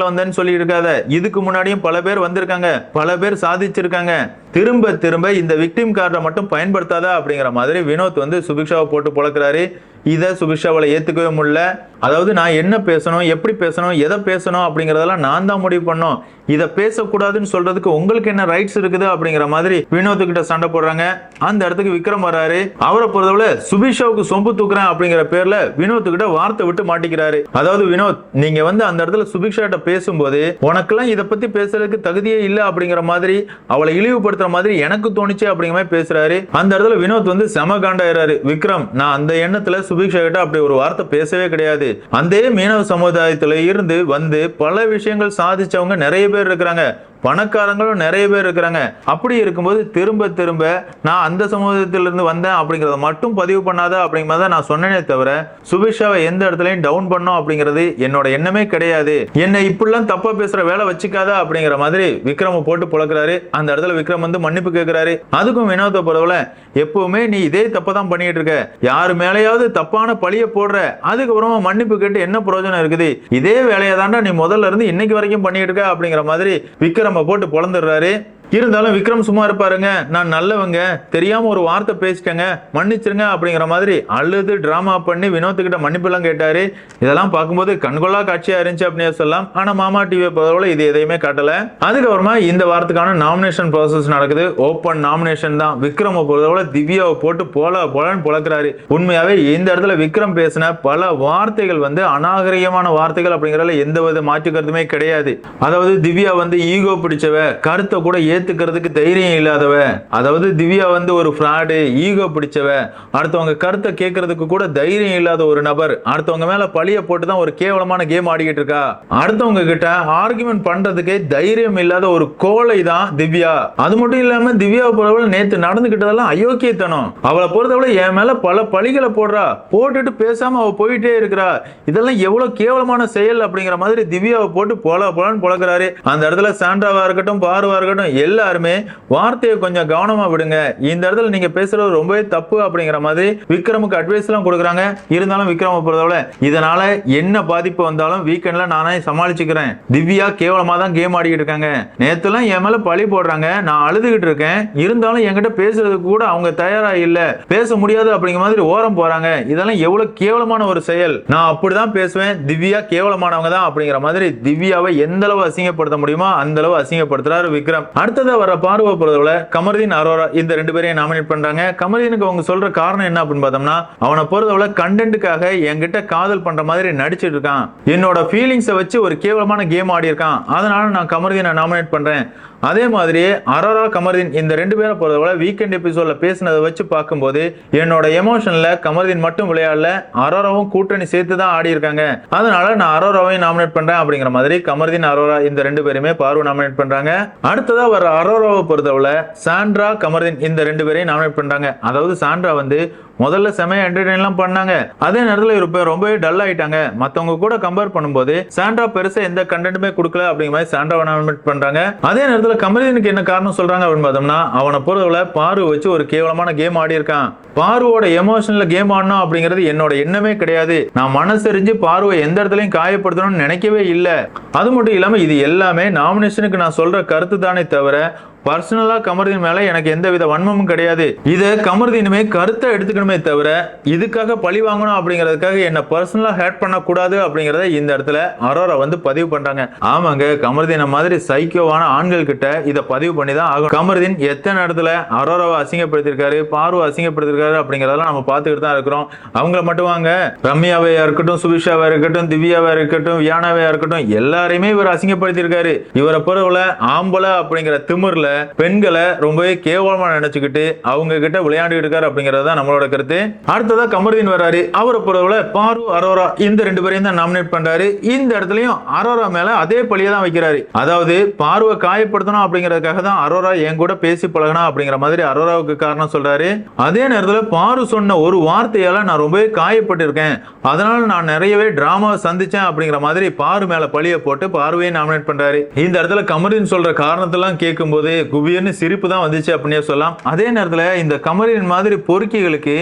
வந்தேன்னு சொல்லி இருக்காத, இதுக்கு முன்னாடியும் பல பேர் வந்திருக்காங்க, பல பேர் சாதிச்சிருக்காங்க, திரும்ப இந்த விக்டிம் கார்டை மட்டும் பயன்படுத்தாத அப்படிங்கிற மாதிரி வினோத் சுபிக்ஷாவை போட்டு பொழக்கிறாரு. இதை சுபிக்ஷாவால் ஏத்துக்கவே முடியல. அதாவது நான் என்ன பேசணும், எப்படி பேசணும், எதை பேசணும் அப்படிங்கறதெல்லாம் நான் தான் முடிவு பண்ணோம், இதை பேசக்கூடாதுன்னு சொல்றதுக்கு உங்களுக்கு என்ன ரைட்ஸ் இருக்குது அப்படிங்கிற மாதிரி வினோத்துக்கிட்ட சண்டை போடுறாங்க. அந்த இடத்துக்கு விக்ரம் வர்றாரு. அவரை பொறுத்தவரை சுபிக்ஷாவுக்கு சொம்பு தூக்குறேன் அப்படிங்கிற பேர்ல வினோத்துக்கிட்ட வார்த்தை விட்டு மாட்டிக்கிறாரு. அதாவது வினோத் நீங்க அந்த இடத்துல சுபிக்ஷா கிட்ட பேசும்போது உனக்கெல்லாம் இதை பத்தி பேசுறதுக்கு தகுதியே இல்லை அப்படிங்கிற மாதிரி அவளை இழிவுபடுத்த இருக்கிற மாதிரி எனக்கு தோணுச்சு அப்படிங்கிற மாதிரி பேசுறாரு. அந்த இடத்துல வினோத் வந்து செம காண்டாயிராரு. விக்ரம், நான் அந்த எண்ணத்துல சுபிக்ஷா கிட்ட அப்படி ஒரு வார்த்தை பேசவே கிடையாது. அந்த மீனவ சமுதாயத்துல இருந்து வந்து பல விஷயங்கள் சாதிச்சவங்க நிறைய பேர் இருக்கிறாங்க, பணக்காரங்களும் நிறைய பேர் இருக்கிறாங்க. அப்படி இருக்கும்போது திரும்ப திரும்ப நான் அந்த சமூகத்திலிருந்து வந்தேன் அப்படிங்கறத மட்டும் பதிவு பண்ணாத அப்படிங்கிறத நான் சொன்னேனே தவிர சுபிக்ஷாவை எந்த இடத்துலயும் டவுன் பண்ணோம் அப்படிங்கிறது என்னோட எண்ணமே கிடையாது. என்னை இப்படிலாம் தப்பா பேசுற வேலை வச்சுக்காத அப்படிங்கிற மாதிரி விக்ரம போட்டு புழக்கிறாரு. அந்த இடத்துல விக்ரம் வந்து மன்னிப்பு கேட்கிறாரு. அதுக்கும் வினோத பொறுத்தவரை எப்பவுமே நீ இதே தப்பை தான் பண்ணிட்டு இருக்க, யாரு மேலேயாவது தப்பான பழிய போடுற, அதுக்கப்புறமா மன்னிப்பு கேட்டு என்ன பிரயோஜனம் இருக்குது, இதே வேலையை தாண்டா நீ முதல்ல இருந்து இன்னைக்கு வரைக்கும் பண்ணிட்டு இருக்க அப்படிங்கிற மாதிரி விக்ரம் போட்டு பொளந்துடுறாரு. இருந்தாலும் விக்ரம் சும்மா இருப்பாருங்க. நான் நல்லவங்க, தெரியாம ஒரு வார்த்தை பேசிட்டேங்க, மன்னிச்சிருங்க அப்படிங்கிற மாதிரி அழுது டிராமா பண்ணி வினோத்துக்கிட்ட மன்னிப்பு எல்லாம் கேட்டாரு. இதெல்லாம் பார்க்கும்போது கண்கொள்ளா காட்சியா இருந்துச்சு அப்படின்னு சொல்லலாம். ஆனா மாமா டிவியை பொறுத்தவரை இது எதையுமே காட்டல. அதுக்கப்புறமா இந்த வாரத்துக்கான நாமினேஷன் ப்ராசஸ் நடக்குது. ஓப்பன் நாமினேஷன் தான். விக்ரம் பொறுத்தவரை திவ்யாவை போட்டு போலன்னு பொழக்கிறாரு. உண்மையாவே இந்த இடத்துல விக்ரம் பேசின பல வார்த்தைகள் வந்து அநாகரிகமான வார்த்தைகள் அப்படிங்கறதுல எந்த வித மாற்று கருத்துமே கிடையாது. அதாவது திவ்யா வந்து ஈகோ பிடிச்சவ, கருத்தை கூட ஏத்துக்கிறதுக்கு தைரியம் இல்லாதவ, அதாவது திவ்யா வந்து ஒரு ஃப்ராடு, ஈகோ பிடிச்சவ, அடுத்தவங்க கருத்தை கேட்கறதுக்கு கூட தைரியம் இல்லாத ஒரு நபர், அடுத்தவங்க மேல பழிய போட்டு தான் ஒரு கேவலமான கேம் ஆடிக்கிட்டு இருக்கா, அடுத்தவங்க கிட்ட ஆர்குமெண்ட் பண்றதுக்கே தைரியம் இல்லாத ஒரு கோழை தான் திவ்யா. அது மட்டும் இல்லாம திவ்யாவை பொறுத்தவரை நேத்து நடந்துகிட்டதெல்லாம் அயோக்கியத்தனம். அவளை பொறுத்தவரை என் மேல பல பழிகளை போடுறா, போட்டுட்டு பேசாம அவ போயிட்டே இருக்கிறா, இதெல்லாம் எவ்வளவு கேவலமான செயல் அப்படிங்கிற மாதிரி திவ்யாவை போட்டு போலன்னு பொழக்கிறாரு. அந்த இடத்துல சாண்ட்ராவா இருக்கட்டும், பாருவா இருக்கட்டும், எல்லாருமே வார்த்தையை கொஞ்சம் கவனமா விடுங்க, இந்த இடத்துல நீங்க பேசுறது ரொம்பவே தப்பு அப்படிங்கிற மாதிரி விக்ரமுக்கு அட்வைஸ் எல்லாம் கொடுக்குறாங்க. இருந்தாலும் விக்ரம பொறுத்தவரை இதனால என்ன பாதிப்பு வந்தாலும் வீக்கெண்ட்ல நானே சமாளிச்சுக்கிறேன், திவ்யா கேவலமா தான் கேம் ஆடிக்கிட்டு இருக்காங்க, நேத்துலாம் என் மேல பழி போடுறாங்க, நான் அழுதுகிட்டு இருக்கேன், இருந்தாலும் என்கிட்ட பேசுறதுக்கு கூட அவங்க தயாரா இல்ல, பேச முடியாது அப்படிங்கிற மாதிரி ஓரம் போறாங்க, இதெல்லாம் எவ்வளவு கேவலமான ஒரு செயல், நான் அப்படிதான் பேசுவேன், திவ்யா கேவலமானவங்க தான் அப்படிங்கிற மாதிரி திவ்யாவை எந்த அளவு அசிங்கப்படுத்த முடியுமோ அந்த அளவு அசிங்கப்படுத்துறாரு விக்ரம். அடுத்ததா வர பார்வை பொறுத்தவரை கமருதீன், அரோரா இந்த ரெண்டு பேரையும் நாமினேட் பண்றாங்க. கமருதீனுக்கு அவங்க சொல்ற காரணம் என்ன அப்படின்னு பார்த்தோம்னா, அவனை பொறுத்தவரை கண்டென்ட்டுக்காக என்கிட்ட காதல் பண்ற மாதிரி நடிச்சிட்டு இருக்கான், என்னோட ஃபீலிங்ஸை வச்சு ஒரு கேவலமான கேம் ஆடி இருக்கான், அதனால நான் கமருதீனை நாமினேட் பண்றேன். அதே மாதிரி அரோரா, கமருதீன் இந்த ரெண்டு பேரை பொறுத்தவரை வீக்கெண்ட் எபிசோட்ல பேசினதை வச்சு பார்க்கும்போது என்னோட எமோஷன்ல கமருதீன் மட்டும் விளையாடல, அரோராவும் கூட்டணி சேர்த்து தான் ஆடி இருக்காங்க, அதனால நான் அரோராவையும் நாமினேட் பண்றேன் அப்படிங்கிற மாதிரி கமருதீன், அரோரா இந்த ரெண்டு பேருமே பார்வை நாமினேட் பண்றாங்க. அடுத்ததா வர அரோராவை பொறுத்தவரை சாண்ட்ரா, கமருதீன் இந்த ரெண்டு பேரையும் நாமினேட் பண்றாங்க. அதாவது சாண்ட்ரா வந்து முதல்ல செமையா என்டர்டெயின்லாம் பண்ணாங்க, அதே நேரத்தில் இருப்ப ரொம்பவே டல் ஆயிட்டாங்க, மத்தவங்க கூட கம்பேர் பண்ணும்போது சாண்ட்ரா பெருசா எந்த கண்டென்ட்டுமே கொடுக்கல அப்படிங்கிற மாதிரி சாண்ட்ராவை நாமினேட் பண்றாங்க. அதே நேரத்தில் கமருதீனுக்கு என்ன காரணம் சொல்றாங்க அப்படின்னு பார்த்தோம்னா, அவனை பொறுத்தவரை பாரு வச்சு ஒரு கேவலமான கேம் ஆடி இருக்கான், பார்வோட எமோஷனல் கேம் ஆடணும் அப்படிங்கிறது என்னோட எண்ணமே கிடையாது, நான் மனசறிஞ்சு பார்வை எந்த இடத்துலயும் காயப்படுத்தணும்னு நினைக்கவே இல்லை, அது மட்டும் இல்லாம இது எல்லாமே நாமினேஷனுக்கு நான் சொல்ற கருத்து தானே தவிர பர்சனலா கமருதீன் மேல எனக்கு எந்த வித வன்மமும் கிடையாது, இதை கமருதீனுமே கருத்தை எடுத்துக்கணுமே தவிர இதுக்காக பழி வாங்கணும் அப்படிங்கிறதுக்காக என்ன பர்சனலா ஹேட் பண்ணக்கூடாது அப்படிங்கறத இந்த இடத்துல அரோரா வந்து பதிவு பண்றாங்க. ஆமாங்க, கமருதீன மாதிரி சைக்கோவான ஆண்கள் கிட்ட இதை பதிவு பண்ணி தான் ஆகும். கமருதீன் எத்தனை இடத்துல அரோராவை அசிங்கப்படுத்திருக்காரு, பார்வை அசிங்கப்படுத்திருக்காரு அப்படிங்கறதெல்லாம் நம்ம பார்த்துக்கிட்டு தான் இருக்கிறோம். அவங்கள மட்டும் வாங்க, ரம்யாவையா இருக்கட்டும், சுபிக்ஷாவா இருக்கட்டும், திவ்யாவா இருக்கட்டும், வியானாவையா இருக்கட்டும், எல்லாரையுமே இவர் அசிங்கப்படுத்திருக்காரு. இவரை பொறுத்தவரை ஆம்பளை அப்படிங்கிற திமிர்ல பெண்களை ரொம்பவே கேவலமா நினைச்சுக்கிட்டு அவங்க கிட்ட விளையாண்டு இருக்காரு அப்படிங்கறது தான் நம்மளோட கருத்து. அடுத்ததா கமருதீன் வராரு. அவரை பொறுத்தவரை பாரு, அரோரா இந்த ரெண்டு பேரையும் தான் நாமினேட் பண்றாரு. இந்த இடத்துலயும் அரோரா மேல அதே பழியை தான் வைக்கிறாரு. அதாவது பார்வை காயப்படுத்தணும் அப்படிங்கறதுக்காக தான் அரோரா என் கூட பேசி பழகனா அப்படிங்கிற மாதிரி அரோராவுக்கு காரணம் சொல்றாரு. அதே நேரத்தில் பாரு சொன்ன ஒரு வார்த்தையால நான் ரொம்பவே காயப்பட்டு இருக்கேன், அதனால நான் நிறையவே டிராமாவை சந்திச்சேன் அப்படிங்கிற மாதிரி பாரு மேல பழிய போட்டு பார்வையை நாமினேட் பண்றாரு. இந்த இடத்துல கமருதீன் சொல்ற காரணத்தெல்லாம் கேட்கும் போது குபியர்னு சிரிப்பு தான் வந்துச்சு அப்படின்னே சொல்லலாம். அதே நேரத்தில் இந்த கமருதீன் மாதிரி பொறுக்கிகளுக்கு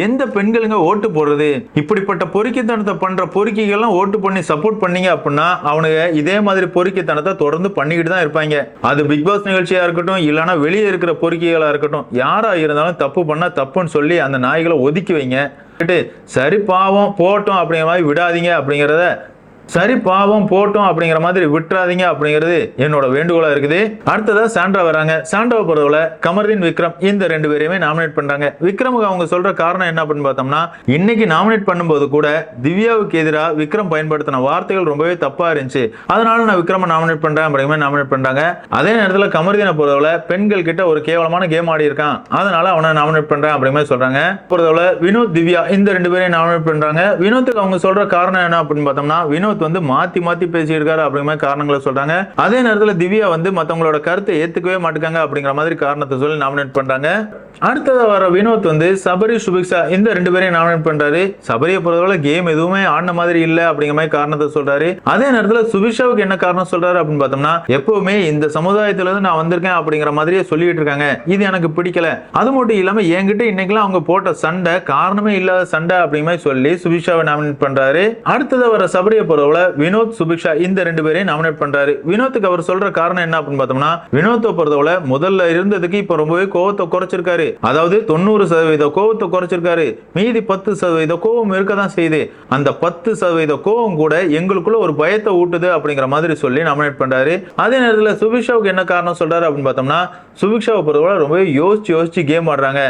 எந்த பெண்களுங்க ஓட்டு போடுறது, இப்படிப்பட்ட பொறுக்கித்தனத்தை பண்ற பொறுக்கிகள்லாம் ஓட்டு பண்ணி சப்போர்ட் பண்ணீங்க அப்படின்னா அவனுங்க இதே மாதிரி பொறுக்கித்தனத்தை தொடர்ந்து பண்ணிக்கிட்டு தான் இருப்பாங்க. அது பிக் பாஸ் நிகழ்ச்சியா இருக்கட்டும், இல்லைன்னா வெளியே இருக்கிற பொறுக்கிகளா இருக்கட்டும், யாரா இருந்தாலும் தப்பு பண்ணா தப்புன்னு சொல்லி அந்த நாய்களை ஒதுக்கி வைங்க, சரி பாவம் போட்டோம் அப்படிங்கிற மாதிரி விடாதீங்க அப்படிங்கிறத சரி பாவம் போட்டோம் அப்படிங்கிற மாதிரி விட்டுறாதீங்க அப்படிங்கிறது என்னோட வேண்டுகோளா இருக்குது. அடுத்ததா சாண்ட்ரா வராங்க. சாண்ட்ராவை பொறுத்தவரை கமருதீன் விக்ரம் இந்த 2 பேரையுமே நாமினேட் பண்றாங்க. விக்ரமுக்கு அவங்க சொல்ற காரணம் என்ன அப்படின்னு பார்த்தோம்னா, இன்னைக்கு நாமினேட் பண்ணும்போது கூட திவ்யாவுக்கு எதிராக விக்ரம் பயன்படுத்தின வார்த்தைகள் ரொம்பவே தப்பா இருந்துச்சு, அதனால நான் விக்ரம நாமினேட் பண்றேன் அப்படிங்கிற நாமினேட் பண்றாங்க. அதே நேரத்தில் கமருதீனை பொறுத்தவரை பெண்கள் கிட்ட ஒரு கேவலமான கேம் ஆடி இருக்கான், அதனால அவனை நாமினேட் பண்றேன் அப்படிங்கிற சொல்றாங்க. பொறுத்தவரை வினோத் திவ்யா இந்த 2 பேரையும் நாமினேட் பண்றாங்க. வினோத்துக்கு அவங்க சொல்ற காரணம் என்ன அப்படின்னு பார்த்தோம்னா, வினோத் வந்து மாத்தி மாத்தி பேசியிருக்காரு அப்படிங்கிற காரணங்களை சொல்றாங்க. அதே நேரத்தில் திவ்யா வந்து மத்தவங்களோட கருத்தை ஏத்துக்கவே மாட்டாங்க அப்படிங்கிற மாதிரி காரணத்தை சொல்லி நாமினேட் பண்றாங்க. அடுத்தது வர வினோத் வந்து சபரி சுபிக்ஷா இந்த 2 பேரையும் நாமினேட் பண்றாரு. சபரியை பொறுத்தவரை கேம் எதுவுமே ஆடின மாதிரி இல்ல அப்படிங்கிற மாதிரி காரணத்தை சொல்றாரு. அதே நேரத்தில் சுபிக்ஷாவுக்கு என்ன காரணம் சொல்றாரு அப்படின்னு பார்த்தோம்னா, எப்பவுமே இந்த சமுதாயத்துல இருந்து நான் வந்திருக்கேன் அப்படிங்கிற மாதிரியே சொல்லிட்டு இருக்காங்க, இது எனக்கு பிடிக்கல. அது மட்டும் இல்லாம என்கிட்ட இன்னைக்கெல்லாம் அவங்க போட்ட சண்டை காரணமே இல்லாத சண்டை அப்படிங்கிற மாதிரி சொல்லி சுபிக்ஷாவை நாமினேட் பண்றாரு. அடுத்தது வர சபரியை பொறுத்தவரை வினோத் சுபிக்ஷா இந்த 2 பேரையும் நாமினேட் பண்றாரு. வினோத்துக்கு அவர் சொல்ற காரணம் என்ன அப்படின்னு பார்த்தோம்னா, வினோத்தை பொறுத்தவரை முதல்ல இருந்ததுக்கு இப்ப ரொம்பவே கோவத்தை குறைச்சிருக்காரு. அதாவது 90% கோவத்தை குறைச்சிருக்காரு, மீதி 10% கோவம் இருக்கதான் செய்யுது. அந்த 10% கோவம் கூட எங்களுக்குள்ள ஒரு பயத்தை ஊட்டுது அப்படிங்கிற மாதிரி சொல்லி நாமினேட் பண்றாரு. அதே நேரத்தில் சுபிக்ஷாவுக்கு என்ன காரணம் சொல்றாரு அப்படின்னு பார்த்தோம்னா, சுபிக்ஷாவை பொறுத்தவரை ரொம்பவே யோசிச்சு கேம் ஆடுறாங்க,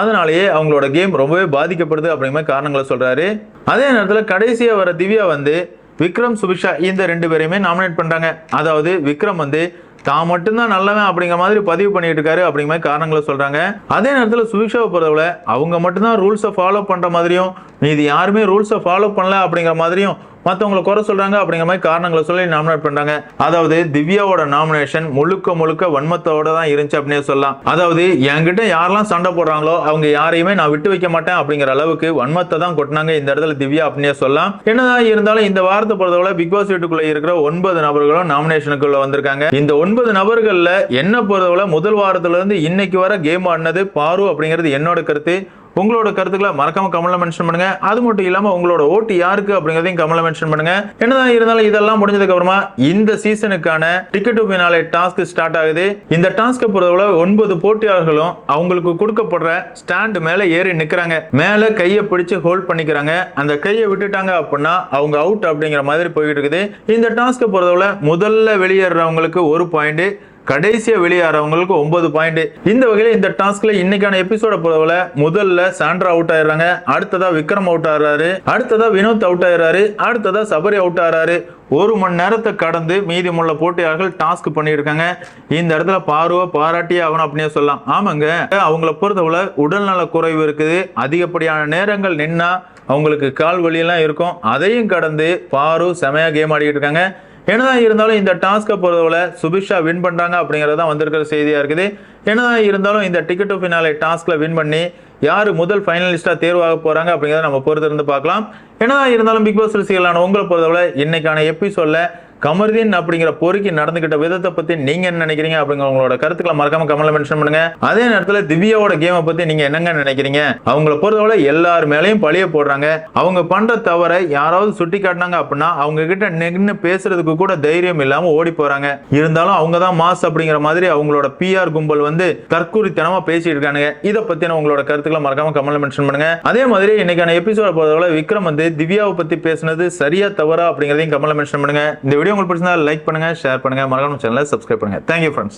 அதனாலேயே அவங்களோட கேம் ரொம்பவே பாதிக்கப்படுது அப்படிங்கிற காரணங்களை சொல்றாரு. அதே நேரத்தில் கடைசியா வர திவ்யா வந்து விக்ரம் சுபிக்ஷா இந்த 2 பேரையுமே நாமினேட் பண்றாங்க. அதாவது விக்ரம் வந்து தான் மட்டும்தான் நல்லவன் அப்படிங்கிற மாதிரி பதிவு பண்ணிட்டு இருக்காரு அப்படிங்கிற மாதிரி காரணங்களை சொல்றாங்க. அதே நேரத்தில் சுபிக்ஷாவை பொறுத்தவரை அவங்க மட்டும்தான் ரூல்ஸை ஃபாலோ பண்ற மாதிரியும் மீதி யாருமே ரூல்ஸை ஃபாலோ பண்ணல அப்படிங்கிற மாதிரியும் மற்றவங்களை குறை சொல்றாங்க அப்படிங்கிற மாதிரி காரணங்களை சொல்லி நாமினேட் பண்றாங்க. அதாவது திவ்யாவோட நாமினேஷன் முழுக்க வன்மத்தோட தான் இருந்துச்சு அப்படின்னு சொல்லலாம். அதாவது என்கிட்ட யாரெல்லாம் சண்டை போடுறாங்களோ அவங்க யாரையுமே நான் விட்டு வைக்க மாட்டேன் அப்படிங்கிற அளவுக்கு வன்மத்தை தான் கொட்டினாங்க இந்த இடத்துல திவ்யா அப்படின்னே சொல்லலாம். என்னதான் இருந்தாலும் இந்த வாரத்தை பொறுத்தவரை பிக் பாஸ் வீட்டுக்குள்ள இருக்கிற 9 நபர்களும் நாமினேஷனுக்குள்ள வந்திருக்காங்க. இந்த 9 நபர்கள்ல என்ன பொறுத்தவரை முதல் வாரத்துல இருந்து இன்னைக்கு வர கேம் ஆடினது பாரு அப்படிங்கிறது என்னோட கருத்து. உங்களோட கருத்துக்களை மறக்காம கமெண்ட்ல மென்ஷன் பண்ணுங்க. அது மட்டும் இல்லாம உங்களோட ஓட்டு யாருக்கு அப்படிங்கறதையும் கமெண்ட்ல மென்ஷன் பண்ணுங்க. என்னதான் இருந்தாலும் இதெல்லாம் முடிஞ்சதுக்கு அப்புறமா இந்த சீசனுக்கான ticket to finale task start ஆகுது. இந்த டாஸ்க்கை பொறுத்தவரை 9 போட்டியாளர்களும் அவங்களுக்கு கொடுக்கப்படுற ஸ்டாண்ட் மேல ஏறி நிக்கிறாங்க. மேல கையை பிடிச்சு ஹோல்ட் பண்ணிக்கிறாங்க. அந்த கையை விட்டுட்டாங்க அப்படின்னா அவங்க அவுட் அப்படிங்கிற மாதிரி போயிட்டு இருக்குது. இந்த டாஸ்க்கை பொறுத்தவரை முதல்ல வெளியேறவங்களுக்கு 1 பாயிண்ட், கடைசியா வெளியேறவங்களுக்கு 9 பாயிண்ட். இந்த வகையில இந்த டாஸ்க்ல இன்னைக்கான எபிசோட பொறுத்தவரை முதல்ல சாண்ட்ரா அவுட் ஆயிடுறாங்க, அடுத்ததா விக்ரம் அவுட் ஆகிறாரு, அடுத்ததா வினோத் அவுட் ஆயிடுறாரு, அடுத்ததா சபரி அவுட் ஆகிறாரு. 1 மணி நேரத்தை கடந்து மீதமுள்ள போட்டியாளர்கள் டாஸ்க் பண்ணியிருக்காங்க. இந்த இடத்துல பார்வை பாராட்டியே ஆகணும் அப்படின்னு சொல்லலாம். ஆமாங்க, அவங்கள பொறுத்தவரை உடல்நல குறைவு இருக்குது, அதிகப்படியான நேரங்கள் நின்னா அவங்களுக்கு கால் வலியெல்லாம் இருக்கும். அதையும் கடந்து பாரு செமையா கேம் ஆடிட்டு இருக்காங்க. என்னதான் இருந்தாலும் இந்த டாஸ்கை பொறுத்தவரை சுபிக்ஷா வின் பண்றாங்க அப்படிங்கிறது தான் வந்திருக்கிற செய்தியா இருக்குது. என்னதான் இருந்தாலும் இந்த டிக்கெட் டு ஃபினாலே டாஸ்க்ல வின் பண்ணி யாரு முதல் ஃபைனலிஸ்டா தேர்வாக போறாங்க அப்படிங்கிறத நம்ம பொறுத்து இருந்து பார்க்கலாம். என்னதான் இருந்தாலும் பிக் பாஸ் ரசிகர்களான உங்களை பொறுத்தவரை இன்னைக்கான எபிசோட்ல கமருதீன் அப்படிங்கிற பொறுக்கி நடந்துகிட்ட விதத்தை பத்தி நீங்க என்ன நினைக்கிறீங்க அப்படிங்கிற உங்களோட கருத்துக்களை மறக்காம கமெண்ட்ல மென்ஷன் பண்ணுங்க. அதே நேரத்துல திவ்யாவோட கேமை பத்தி நீங்க என்னங்க நினைக்கிறீங்க? அவங்கள பொறுத்தவரை எல்லார் மேலையும் பழிய போடுறாங்க. அவங்க பண்ற தவறை யாராவது சுட்டி காட்டினாங்க அப்படின்னா அவங்க கிட்ட நின்று பேசுறதுக்கு கூட தைரியம் இல்லாம ஓடி போறாங்க. இருந்தாலும் அவங்க தான் மாஸ் அப்படிங்கிற மாதிரி அவங்களோட PR கும்பல் வந்து தற்கூரித்தனமா பேசிட்டு இருக்காங்க. இதை பத்தின உங்களோட கருத்துக்களை மறக்காம கமெண்ட்ல மென்ஷன் பண்ணுங்க. அதே மாதிரி இன்னைக்கான எபிசோட பொறுத்தவரை விக்ரம் வந்து திவ்யாவை பத்தி பேசுனது சரியா தவறா அப்படிங்கறதையும் கமெண்ட்ல மென்ஷன் பண்ணுங்க. இந்த வீடியோ உங்களுக்கு பிடிச்சிருந்தா லைக் பண்ணுங்க, ஷேர் பண்ணுங்க, மறக்காம சேனலை சப்ஸ்கிரைப் பண்ணுங்க. Thank you friends.